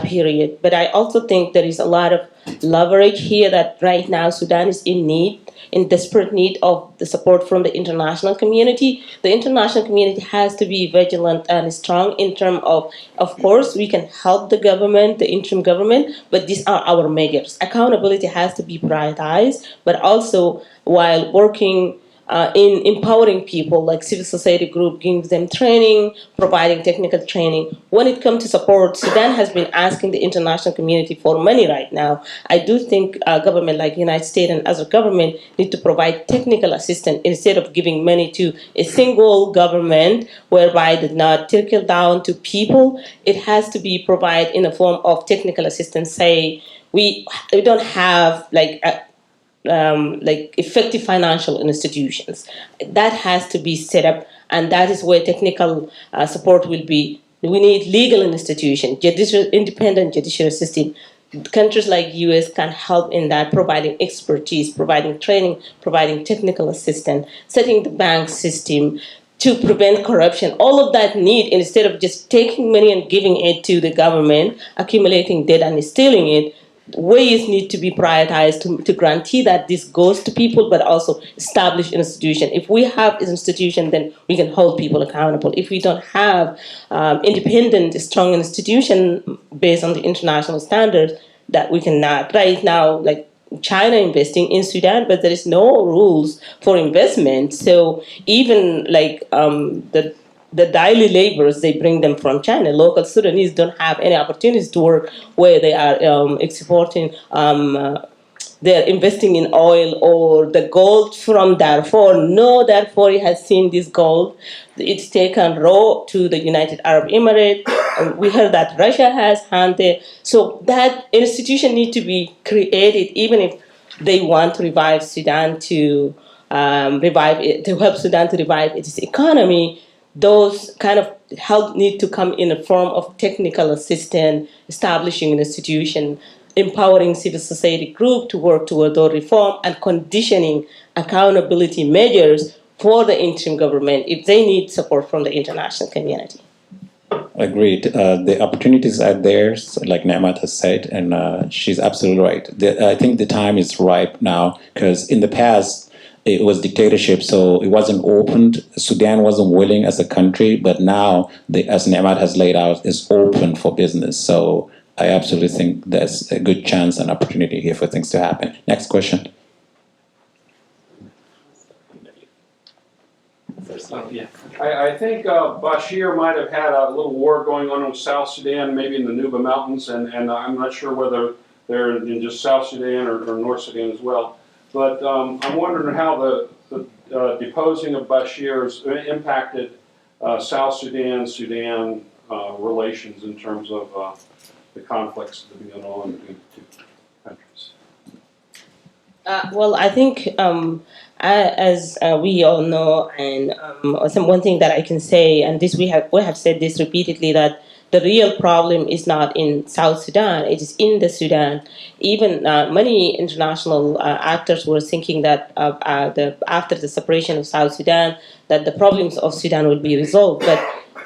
Speaker 3: period. But I also think there is a lot of leverage here that right now Sudan is in desperate need of the support from the international community. The international community has to be vigilant and strong in terms of course, we can help the government, the interim government, but these are our measures. Accountability has to be prioritized, but also while working in empowering people like civil society group, giving them training, providing technical training. When it comes to support, Sudan has been asking the international community for money right now. I do think government like United States and other government need to provide technical assistance instead of giving money to a single government whereby it does not trickle down to people. It has to be provided in a form of technical assistance. Say we don't have like effective financial institutions. That has to be set up, and that is where technical support will be. We need legal institutions, independent judicial system. Countries like US can help in that, providing expertise, providing training, providing technical assistance, setting the bank system to prevent corruption. All of that need, instead of just taking money and giving it to the government, accumulating debt and stealing it, ways need to be prioritized to guarantee that this goes to people, but also establish an institution. If we have an institution, then we can hold people accountable. If we don't have independent, strong institution based on the international standards, that we cannot. Right now, like China investing in Sudan, but there is no rules for investment. So even like the daily laborers, they bring them from China. Local Sudanese don't have any opportunities to work where they are exporting. They're investing in oil or the gold from Darfur. No, Darfur has seen this gold. It's taken raw to the United Arab Emirates. We heard that Russia has handed. So that institution need to be created, even if they want to revive Sudan to revive it, to help Sudan to revive its economy. Those kind of help need to come in a form of technical assistance, establishing an institution, empowering civil society group to work toward those reform, and conditioning accountability measures for the interim government if they need support from the international community.
Speaker 2: Agreed. The opportunities are there, so like Niemat has said, and she's absolutely right. I think the time is ripe now because in the past it was dictatorship, so it wasn't opened. Sudan wasn't willing as a country, but now, as Niemat has laid out, is open for business. So I absolutely think there's a good chance and opportunity here for things to happen. Next question.
Speaker 8: I think Bashir might have had a little war going on in South Sudan, maybe in the Nuba Mountains, and I'm not sure whether they're in just South Sudan or North Sudan as well. But I'm wondering how the deposing of Bashir has impacted South Sudan relations in terms of the conflicts that have been going on between the two countries.
Speaker 3: Well, I think as we all know, and one thing that I can say, and this we have said this repeatedly, that the real problem is not in South Sudan; it is in the Sudan. Even many international actors were thinking that after the separation of South Sudan, that the problems of Sudan will be resolved, but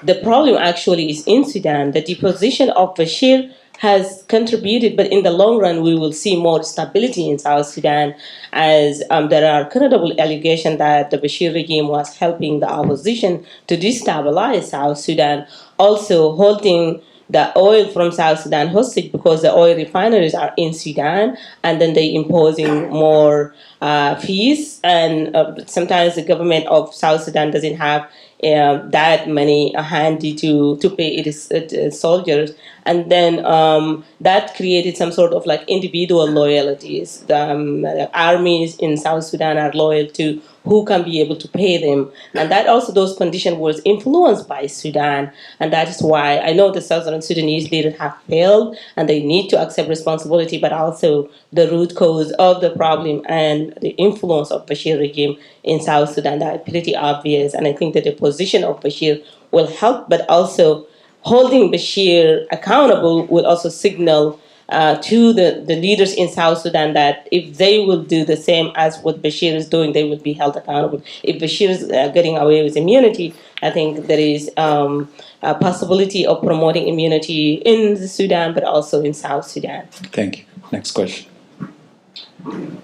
Speaker 3: the problem actually is in Sudan. The deposition of Bashir has contributed, but in the long run, we will see more stability in South Sudan, as there are credible allegations that the Bashir regime was helping the opposition to destabilize South Sudan, also holding the oil from South Sudan hostage because the oil refineries are in Sudan, and then they imposing more fees, and sometimes the government of South Sudan doesn't have that money handy to pay its soldiers, and then that created some sort of like individual loyalties. The armies in South Sudan are loyal to who can be able to pay them, and that also those conditions was influenced by Sudan, and that is why I know the Southern Sudanese leaders have failed, and they need to accept responsibility, but also the root cause of the problem and the influence of Bashir regime in South Sudan that are pretty obvious, and I think that the position of Bashir will help, but also holding Bashir accountable will also signal to the leaders in South Sudan that if they will do the same as what Bashir is doing, they will be held accountable. If Bashir is getting away with immunity, I think there is a possibility of promoting immunity in the Sudan, but also in South Sudan.
Speaker 2: Thank you. Next question.
Speaker 9: You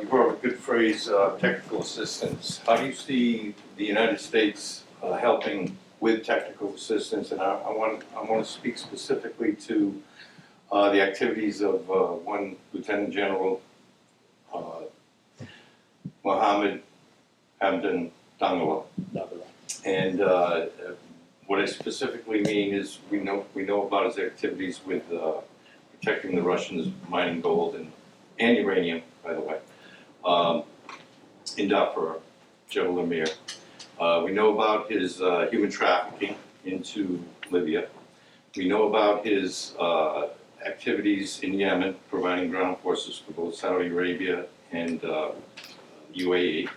Speaker 9: brought up a good phrase, technical assistance. How do you see the United States helping with technical assistance? And I want to speak specifically to the activities of one Lieutenant General Mohammed Hamdan Dagalo. And what I specifically mean is we know about his activities with protecting the Russians mining gold and uranium, by the way, in Darfur, Jebel Amir. We know about his human trafficking into Libya. We know about his activities in Yemen, providing ground forces for both Saudi Arabia and UAE,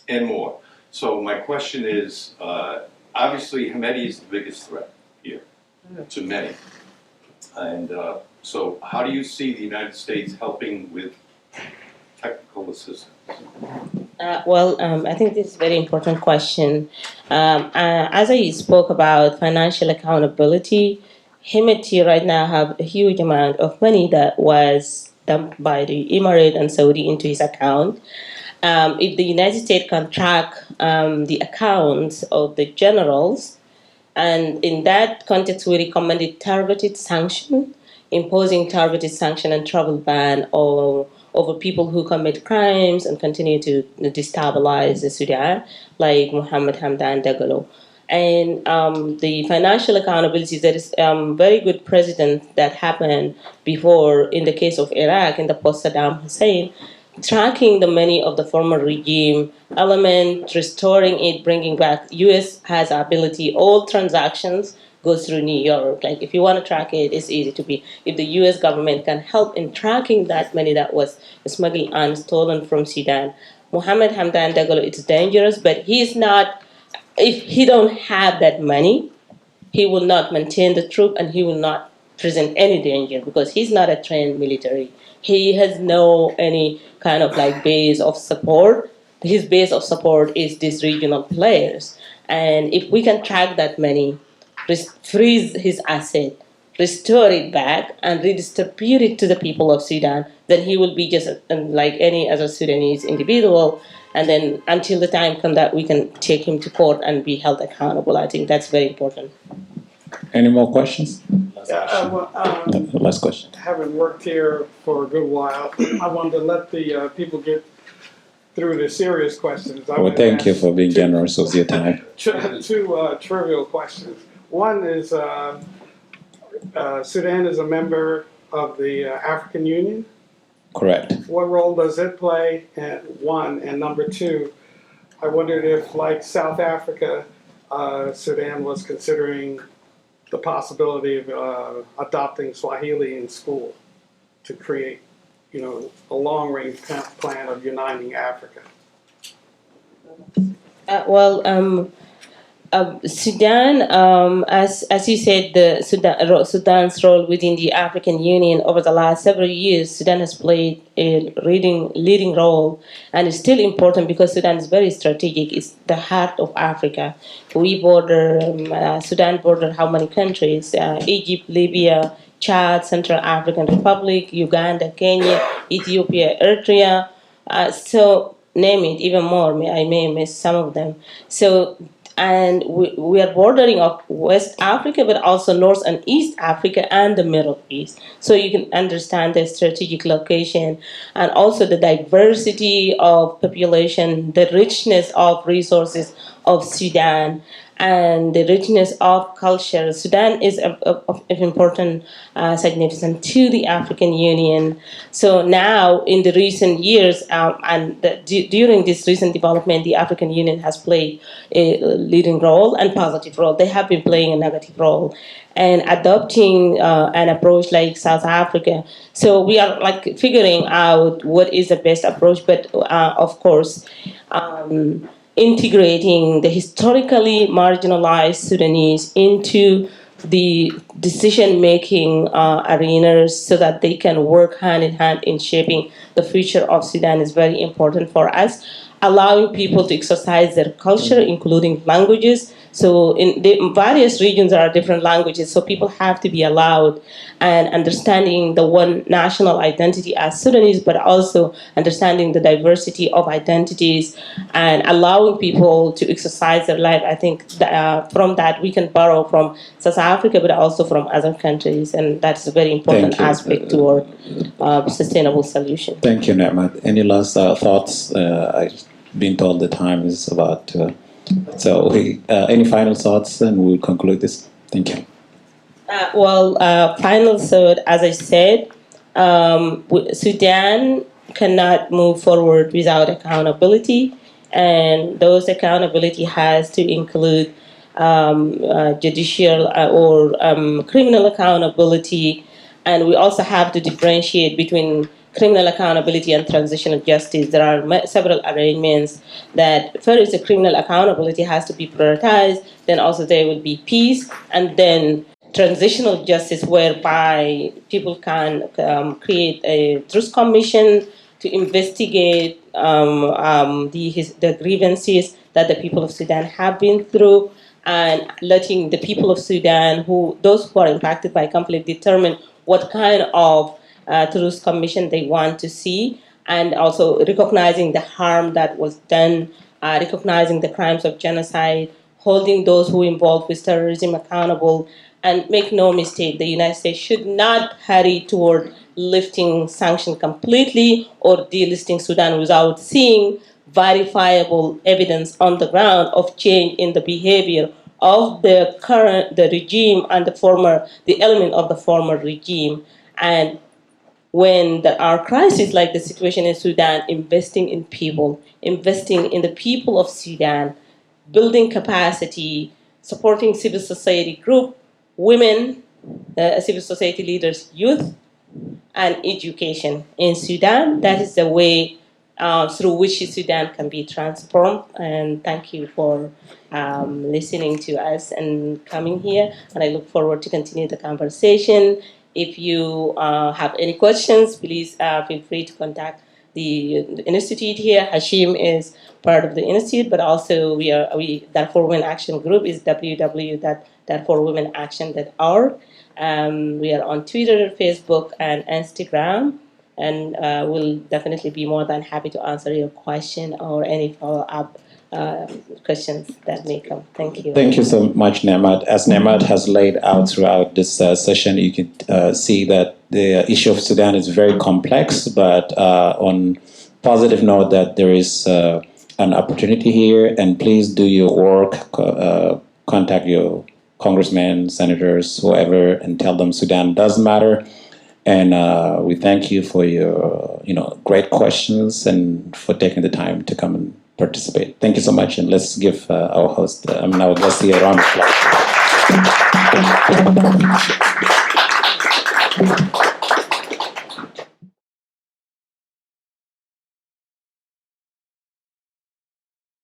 Speaker 9: and more. So my question is, obviously Ahmadi is the biggest threat here to many. And so how do you see the United States helping with technical assistance?
Speaker 3: I think this is a very important question. As I spoke about financial accountability, Hemeti right now have a huge amount of money that was dumped by the Emirate and Saudi into his account. If the United States can track the accounts of the generals, and in that context, we recommended targeted sanction, imposing targeted sanction and travel ban over people who commit crimes and continue to destabilize the Sudan, like Mohammed Hamdan Dagalo. And the financial accountability, there is very good precedent that happened before in the case of Iraq in the post-Saddam Hussein, tracking the money of the former regime element, restoring it, bringing back. U.S. has ability. All transactions go through New York. Like if you want to track it, it's easy to be. If the U.S. government can help in tracking that money that was smuggled and stolen from Sudan, Mohammed Hamdan Dagalo, it's dangerous, but he's not. If he don't have that money, he will not maintain the troop and he will not present any danger because he's not a trained military. He has no any kind of like base of support. His base of support is these regional players. And if we can track that money, freeze his asset, restore it back, and redistribute it to the people of Sudan, then he will be just like any other Sudanese individual. And then until the time comes that we can take him to court and be held accountable, I think that's very important.
Speaker 2: Any more questions?
Speaker 10: Yeah,
Speaker 2: Last question.
Speaker 10: having worked here for a good while, I wanted to let the people get through the serious questions.
Speaker 2: Well, thank you for being generous with your time.
Speaker 10: Two trivial questions. One is Sudan is a member of the African Union.
Speaker 2: Correct.
Speaker 10: What role does it play? And one, and number two, I wondered if, like South Africa, Sudan was considering the possibility of adopting Swahili in school to create, a long-range plan of uniting Africa.
Speaker 3: Sudan, as you said, Sudan's role within the African Union over the last several years, Sudan has played a leading role, and it's still important because Sudan is very strategic. It's the heart of Africa. We border Sudan border how many countries? Egypt, Libya, Chad, Central African Republic, Uganda, Kenya, Ethiopia, Eritrea. So name it, even more. I may miss some of them. So and we are bordering of West Africa, but also North and East Africa and the Middle East. So you can understand the strategic location and also the diversity of population, the richness of resources of Sudan, and the richness of culture. Sudan is of important significance to the African Union. So now, in the recent years, during this recent development, the African Union has played a leading role and positive role. They have been playing a negative role and adopting an approach like South Africa. So we are like figuring out what is the best approach, but of course, integrating the historically marginalized Sudanese into the decision-making arenas so that they can work hand in hand in shaping the future of Sudan is very important for us. Allowing people to exercise their culture, including languages. So in the various regions there are different languages, so people have to be allowed, and understanding the one national identity as Sudanese, but also understanding the diversity of identities and allowing people to exercise their life. I think that, from that we can borrow from South Africa, but also from other countries, and that's a very important aspect toward sustainable solution.
Speaker 2: Thank you, Niemat. Any last thoughts? I've been told the time is about. Any final thoughts, and we'll conclude this. Thank you.
Speaker 3: Final thought, as I said, Sudan cannot move forward without accountability, and those accountability has to include judicial or criminal accountability, and we also have to differentiate between criminal accountability and transitional justice. There are several arrangements that first the criminal accountability has to be prioritized, then also there will be peace, and then transitional justice whereby people can create a truth commission to investigate the grievances that the people of Sudan have been through, and letting the people of Sudan, those who are impacted by conflict, determine what kind of truth commission they want to see, and also recognizing the harm that was done, recognizing the crimes of genocide, holding those who involved with terrorism accountable. And make no mistake, the United States should not hurry toward lifting sanctions completely or delisting Sudan without seeing verifiable evidence on the ground of change in the behavior of the regime and the element of the former regime. And when there are crises like the situation in Sudan, investing in people, investing in the people of Sudan, building capacity, supporting civil society group, women, civil society leaders, youth, and education in Sudan. That is the way through which Sudan can be transformed. And thank you for listening to us and coming here. And I look forward to continue the conversation. If you have any questions, please feel free to contact the institute here. Hashim is part of the institute, but also Darfur Women Action Group is www.darfurwomenaction.org. We are on Twitter, Facebook, and Instagram, and we'll definitely be more than happy to answer your question or any follow-up questions that may come. Thank you.
Speaker 2: Thank you so much, Niemat. As Niemat has laid out throughout this session, you can see that the issue of Sudan is very complex, but on positive note that there is an opportunity here, and please do your work, contact your congressmen, senators, whoever, and tell them Sudan does matter. And we thank you for your great questions and for taking the time to come and participate. Thank you so much, and let's give our host, our guest here, a round of applause.